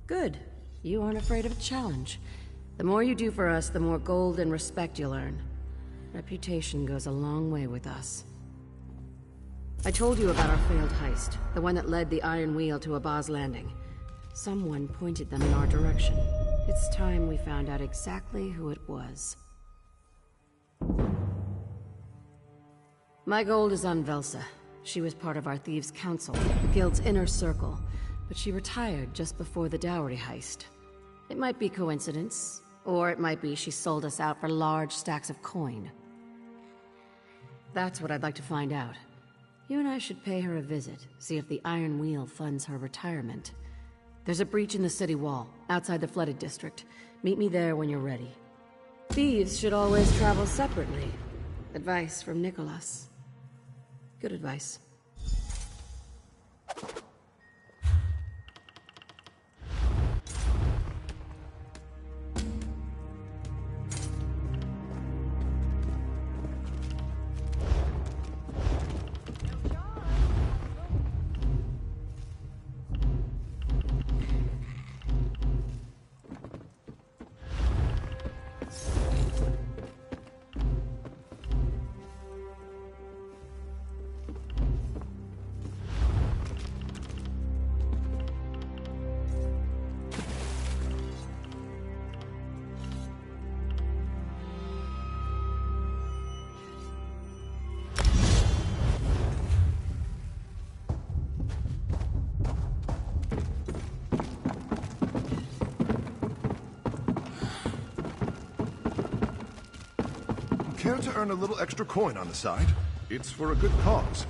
Good. You aren't afraid of a challenge. The more you do for us, the more gold and respect you'll earn. Reputation goes a long way with us. I told you about our failed heist, the one that led the Iron Wheel to Abba's Landing. Someone pointed them in our direction. It's time we found out exactly who it was. My gold is on Velsa. She was part of our Thieves' Council, the Guild's inner circle, but she retired just before the dowry heist. It might be coincidence, or it might be she sold us out for large stacks of coin. That's what I'd like to find out. You and I should pay her a visit, see if the Iron Wheel funds her retirement. There's a breach in the city wall, outside the flooded district. Meet me there when you're ready. Thieves should always travel separately. Advice from Nicholas. Good advice. Care to earn a little extra coin on the side? It's for a good cause.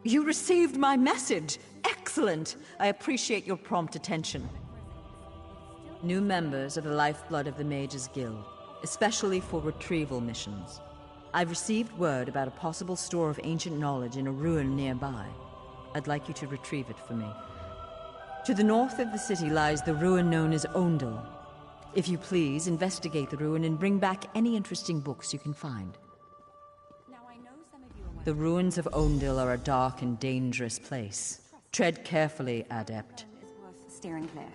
You received my message. Excellent. I appreciate your prompt attention. New members of the Lifeblood of the Mages Guild, especially for retrieval missions. I've received word about a possible store of ancient knowledge in a ruin nearby. I'd like you to retrieve it for me. To the north of the city lies the ruin known as Ondel. If you please, investigate the ruin and bring back any interesting books you can find. The ruins of Ondel are a dark and dangerous place. Tread carefully, Adept. It's worth steering clear.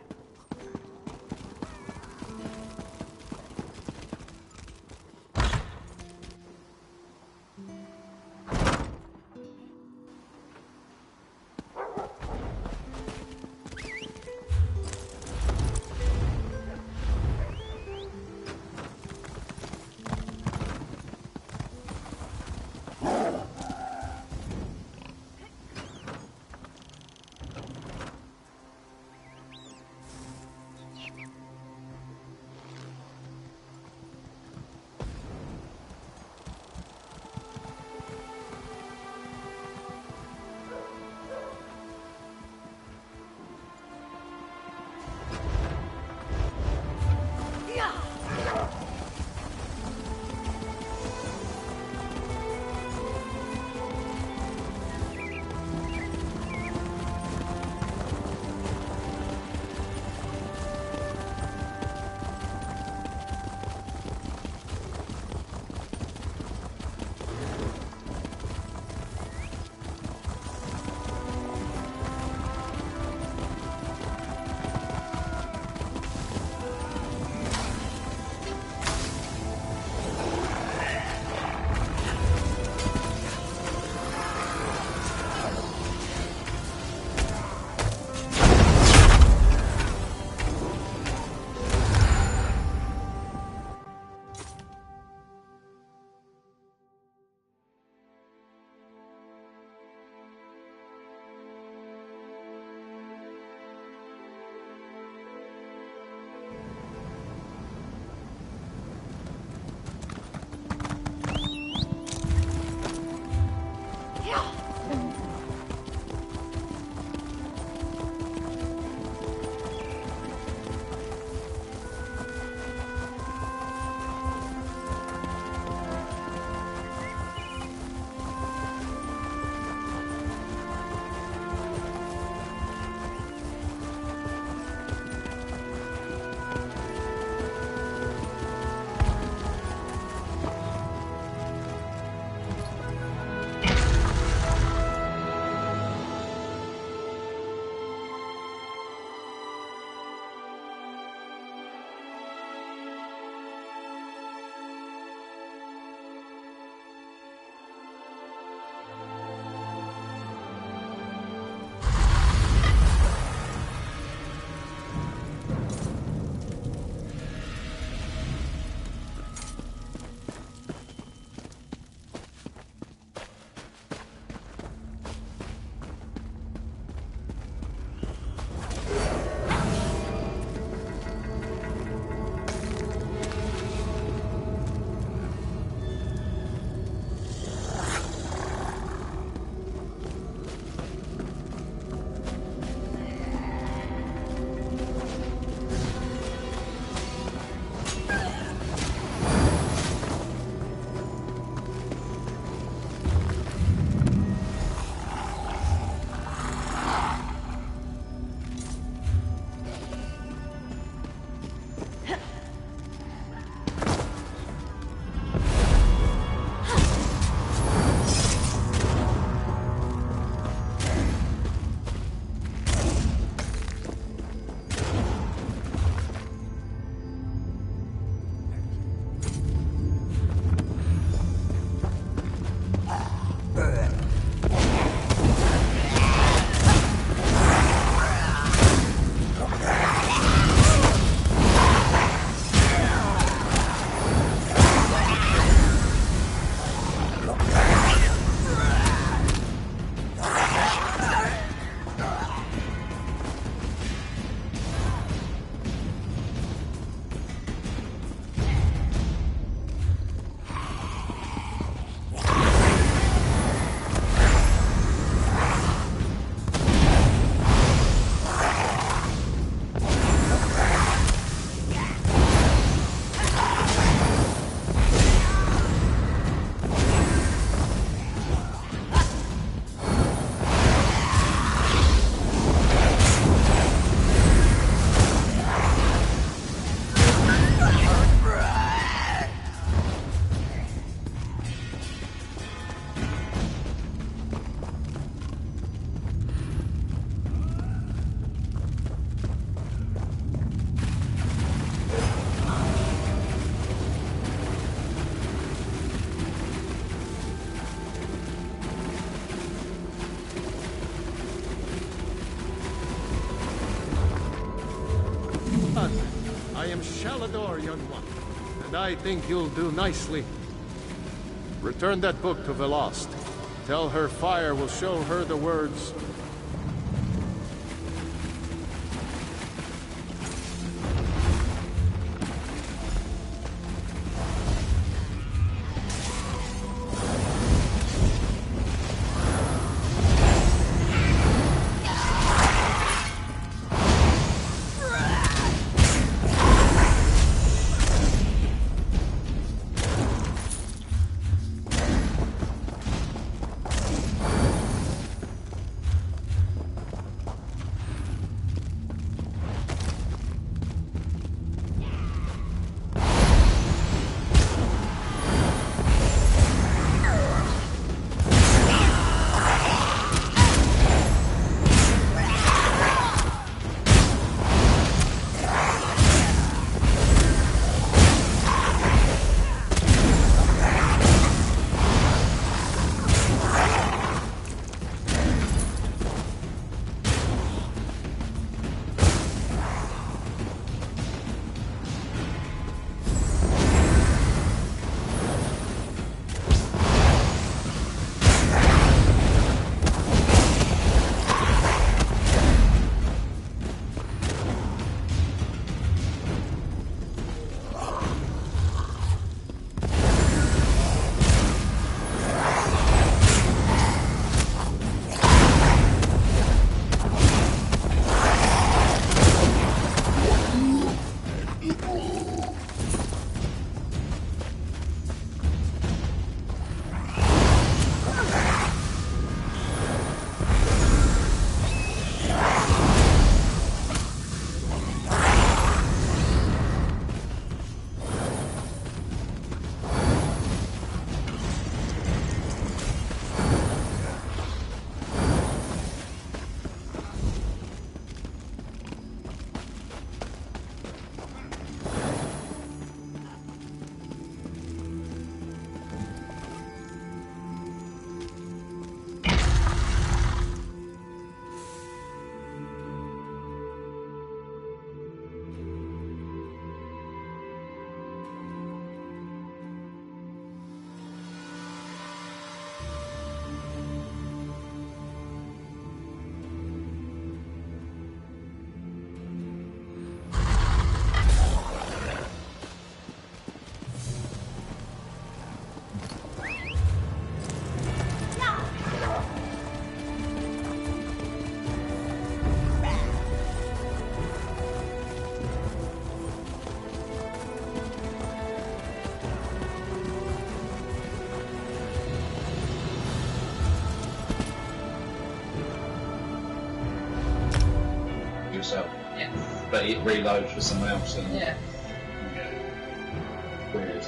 door, young one. And I think you'll do nicely. Return that book to Velost. Tell her fire will show her the words. Yourself. Yeah. But it reloads for someone else and yeah. Weird.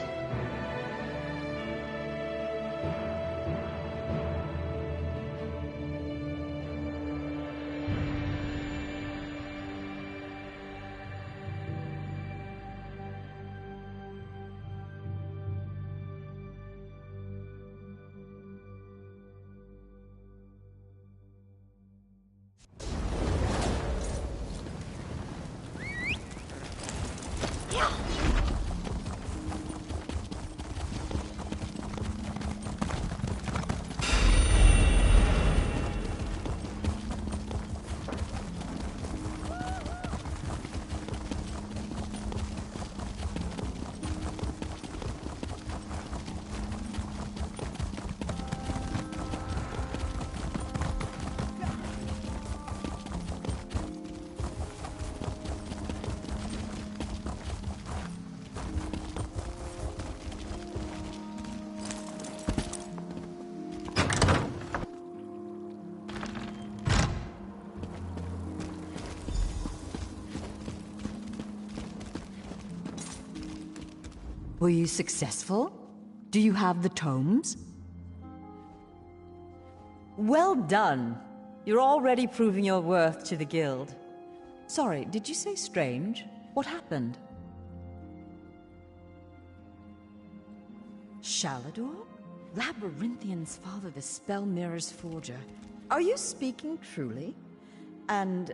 Were you successful? Do you have the tomes? Well done. You're already proving your worth to the guild. Sorry, did you say strange? What happened? Shalador? Labyrinthian's father, the Spell Mirror's forger. Are you speaking truly? And,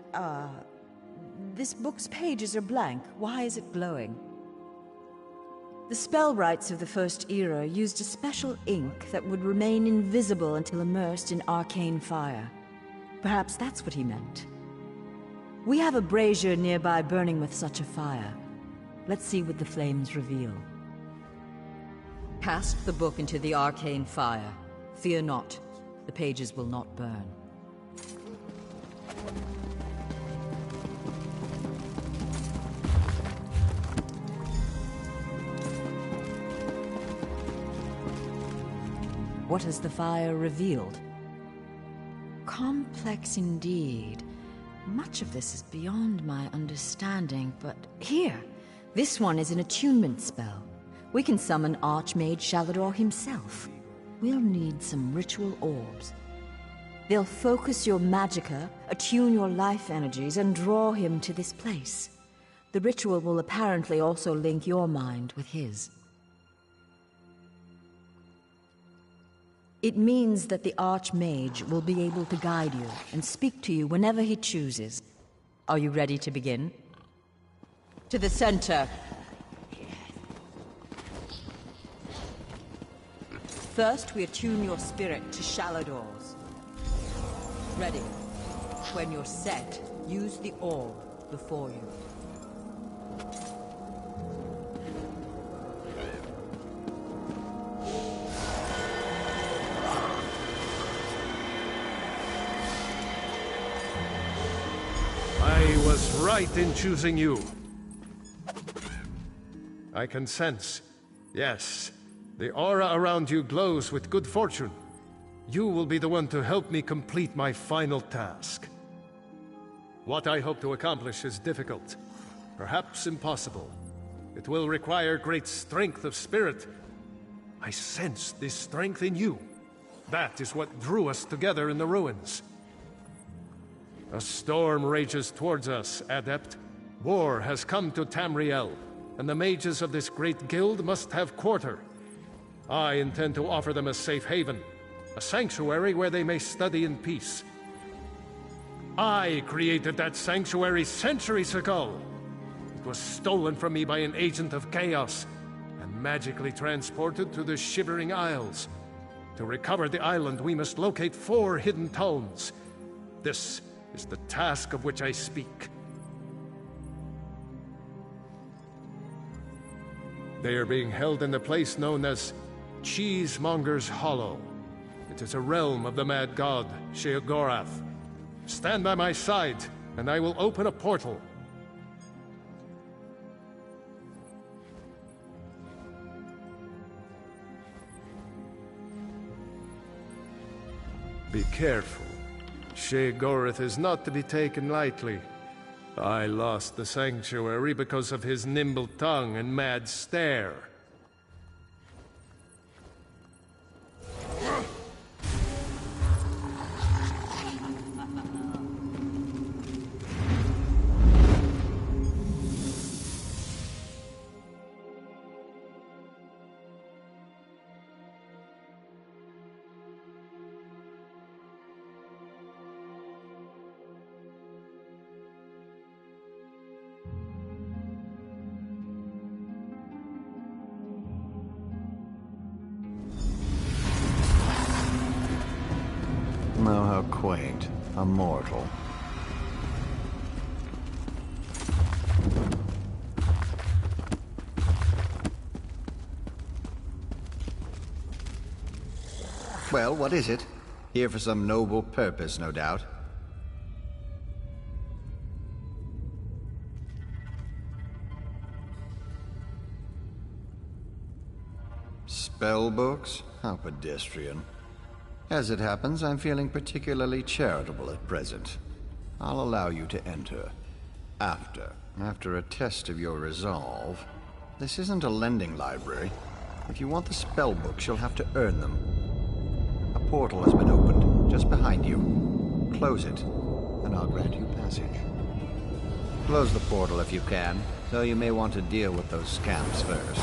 this book's pages are blank. Why is it glowing? The spellwrights of the First Era used a special ink that would remain invisible until immersed in arcane fire. Perhaps that's what he meant. We have a brazier nearby burning with such a fire. Let's see what the flames reveal. Cast the book into the arcane fire. Fear not, the pages will not burn. What has the fire revealed? Complex indeed. Much of this is beyond my understanding, but here, this one is an attunement spell. We can summon Archmage Shalador himself. We'll need some ritual orbs. They'll focus your magicka, attune your life energies, and draw him to this place. The ritual will apparently also link your mind with his. It means that the Archmage will be able to guide you and speak to you whenever he chooses. Are you ready to begin? To the center. First, we attune your spirit to Shalador's. Ready. When you're set, use the orb before you. I was right in choosing you. I can sense, yes, the aura around you glows with good fortune. You will be the one to help me complete my final task. What I hope to accomplish is difficult, perhaps impossible. It will require great strength of spirit. I sense this strength in you. That is what drew us together in the ruins. A storm rages towards us, Adept. War has come to Tamriel, and the mages of this great guild must have quarter. I intend to offer them a safe haven, a sanctuary where they may study in peace. I created that sanctuary centuries ago. It was stolen from me by an agent of chaos, and magically transported to the Shivering Isles. To recover the island, we must locate 4 hidden tomes. This is the task of which I speak. They are being held in the place known as Cheesemonger's Hollow. It is a realm of the mad god, Sheogorath. Stand by my side, and I will open a portal. Be careful. Sheogorath is not to be taken lightly. I lost the sanctuary because of his nimble tongue and mad stare. Oh, how quaint. A mortal. Well, what is it? Here for some noble purpose, no doubt. Spell books? How pedestrian. As it happens, I'm feeling particularly charitable at present. I'll allow you to enter. After a test of your resolve. This isn't a lending library. If you want the spell books, you'll have to earn them. A portal has been opened, just behind you. Close it, and I'll grant you passage. Close the portal if you can, though you may want to deal with those scamps first.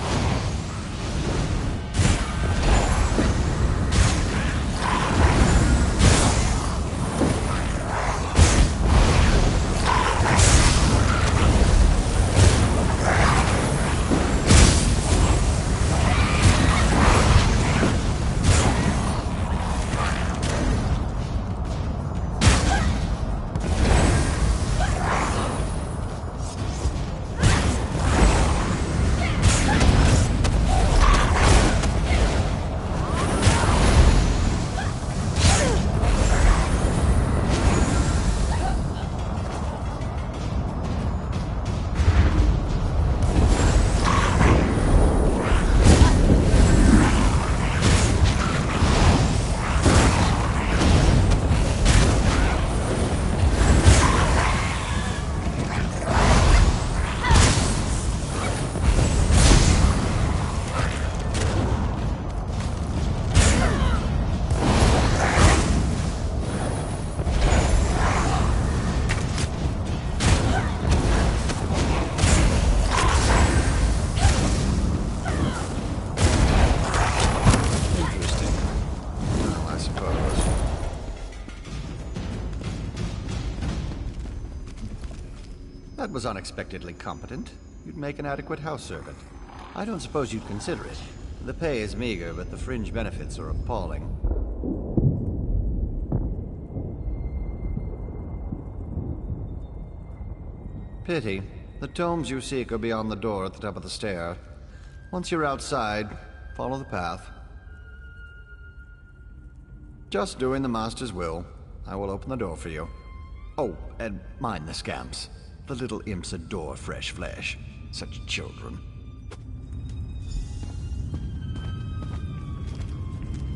was unexpectedly competent. You'd make an adequate house servant. I don't suppose you'd consider it. The pay is meager, but the fringe benefits are appalling. Pity. The tomes you seek are beyond the door at the top of the stair. Once you're outside, follow the path. Just doing the Master's will. I will open the door for you. Oh, and mind the scamps. The little imps adore fresh flesh. Such children.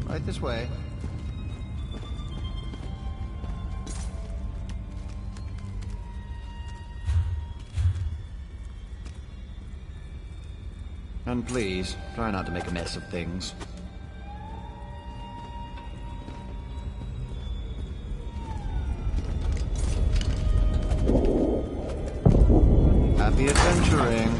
Right this way. And please, try not to make a mess of things. Happy adventuring.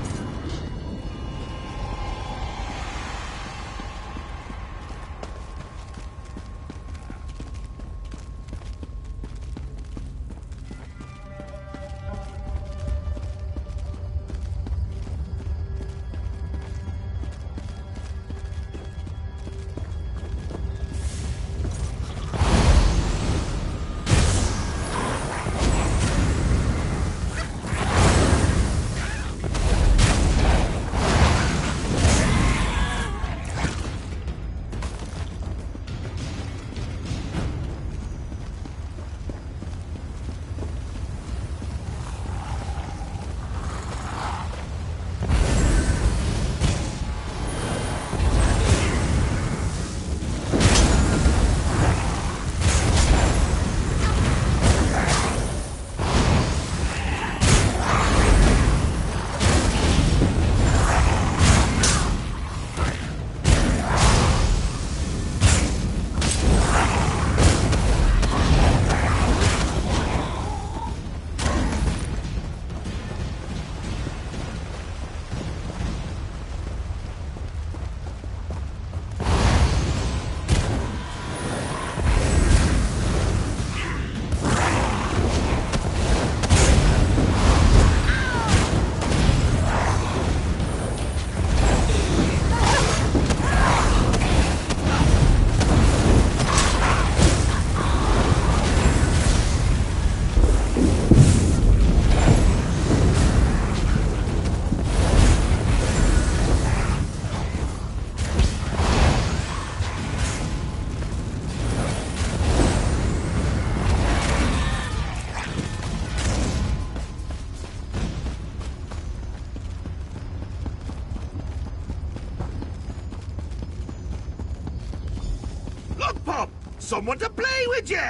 Someone to play with you!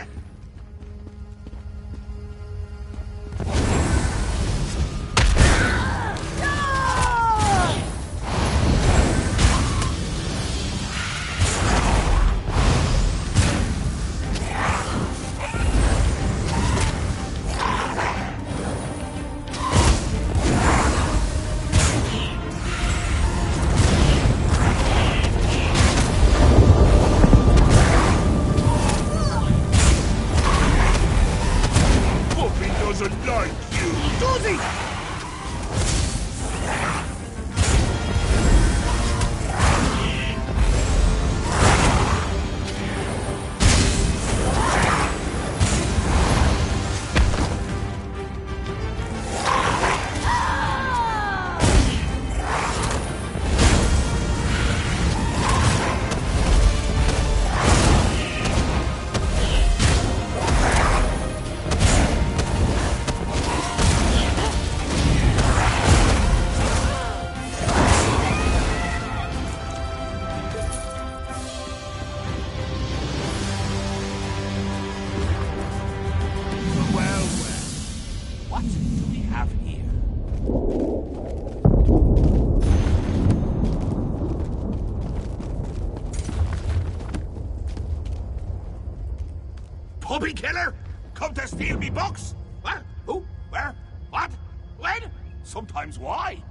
Puppy killer? Come to steal me books? What? Who? Where? What? When? Sometimes why?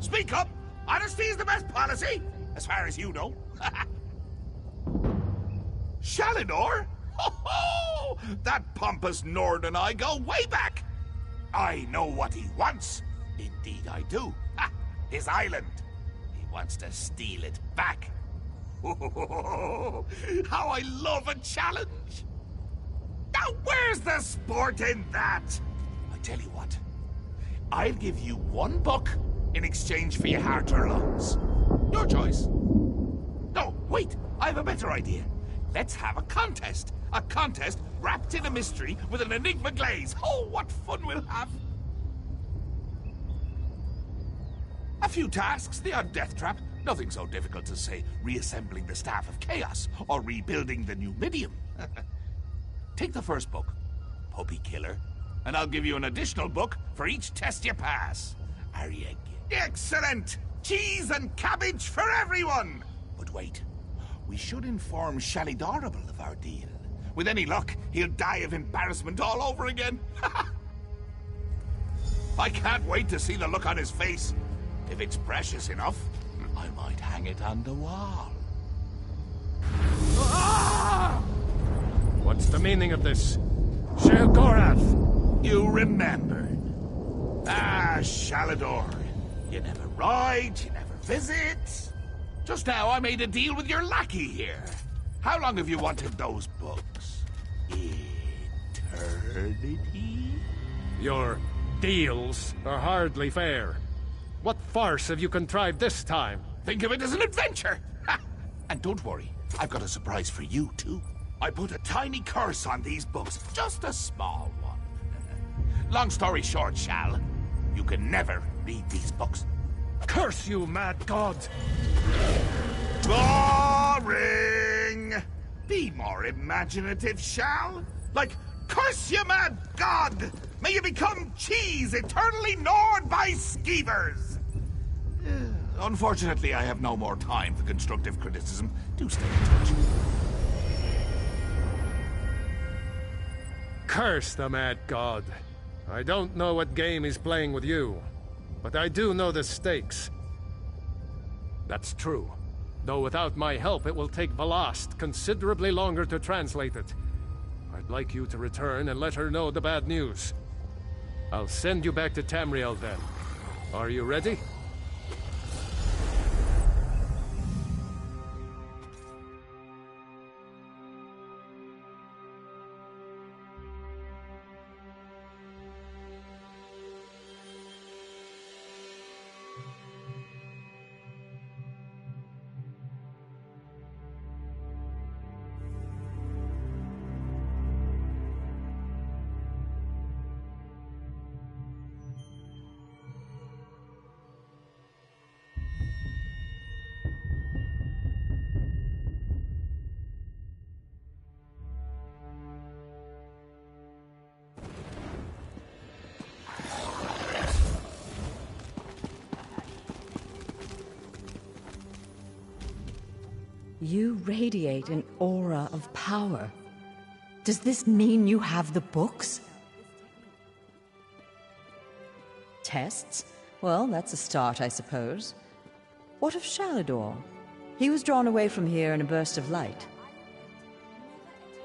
Speak up! Honesty is the best policy, as far as you know. Shalinor? Ho ho! That pompous Nord and I go way back! I know what he wants. Indeed I do. Ha! His island. He wants to steal it back. How I love a challenge! Now where's the sport in that? I tell you what. I'll give you one book in exchange for your heart or lungs. Your choice. No, wait. I have a better idea. Let's have a contest. A contest wrapped in a mystery with an enigma glaze. Oh, what fun we'll have. A few tasks, the odd death trap. Nothing so difficult to say reassembling the Staff of Chaos or rebuilding the Numidium. Take the first book, Puppy Killer, and I'll give you an additional book for each test you pass. Are you... Excellent! Cheese and cabbage for everyone! But wait, we should inform Shalidorable of our deal. With any luck, he'll die of embarrassment all over again. I can't wait to see the look on his face. If it's precious enough, I might hang it on the wall. Ah! What's the meaning of this? Sheogorath! You remembered. Ah, Shalador. You never ride, you never visit. Just now I made a deal with your lackey here. How long have you wanted those books? Eternity? Your deals are hardly fair. What farce have you contrived this time? Think of it as an adventure! Ha! And don't worry, I've got a surprise for you, too. I put a tiny curse on these books, just a small one. Long story short, Shal, you can never read these books. Curse you, mad god! Boring! Be more imaginative, Shal. Like, curse you, mad god! May you become cheese eternally gnawed by skeevers! Unfortunately, I have no more time for constructive criticism. Do stay in touch. Curse the mad god. I don't know what game he's playing with you, but I do know the stakes. That's true. Though without my help, it will take Velast considerably longer to translate it. I'd like you to return and let her know the bad news. I'll send you back to Tamriel then. Are you ready? You radiate an aura of power. Does this mean you have the books? Tests? Well, that's a start, I suppose. What of Shalador? He was drawn away from here in a burst of light.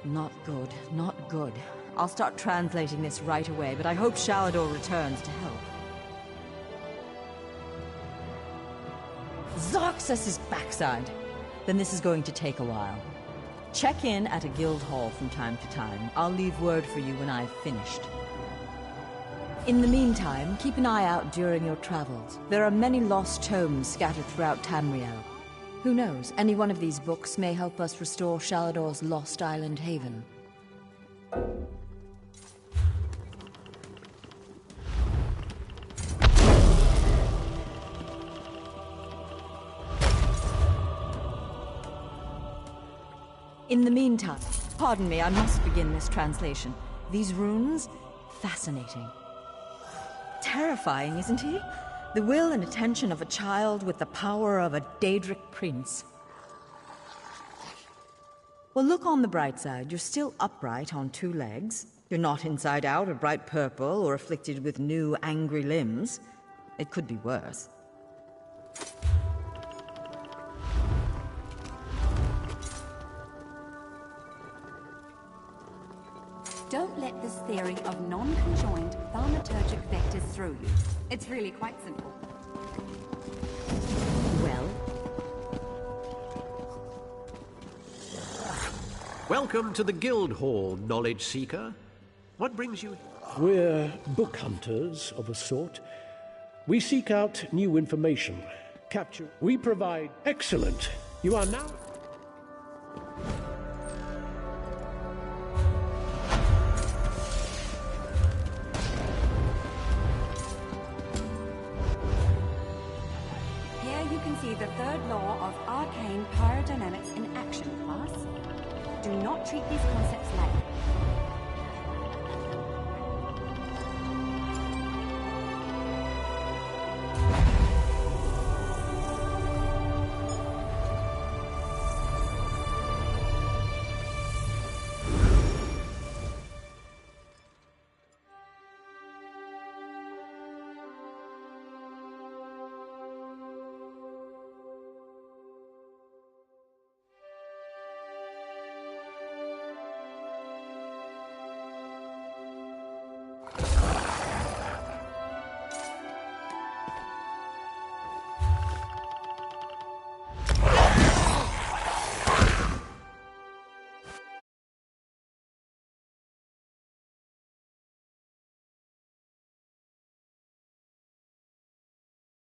Not good, not good. I'll start translating this right away, but I hope Shalador returns to help. Zarxus' backside! Then this is going to take a while. Check in at a guild hall from time to time. I'll leave word for you when I've finished. In the meantime, keep an eye out during your travels. There are many lost tomes scattered throughout Tamriel. Who knows, any one of these books may help us restore Shalador's lost island haven. In the meantime, pardon me, I must begin this translation. These runes, fascinating. Terrifying, isn't he? The will and attention of a child with the power of a Daedric prince. Well, look on the bright side. You're still upright on 2 legs. You're not inside out or bright purple or afflicted with new angry limbs. It could be worse. Don't let this theory of non-conjoined thaumaturgic vectors throw you. It's really quite simple. Well? Welcome to the Guild Hall, Knowledge Seeker. What brings you here? We're book hunters of a sort. We seek out new information. Capture. We provide. Excellent. You are now. Here you can see the third law of arcane pyrodynamics in action, class. Do not treat these concepts lightly.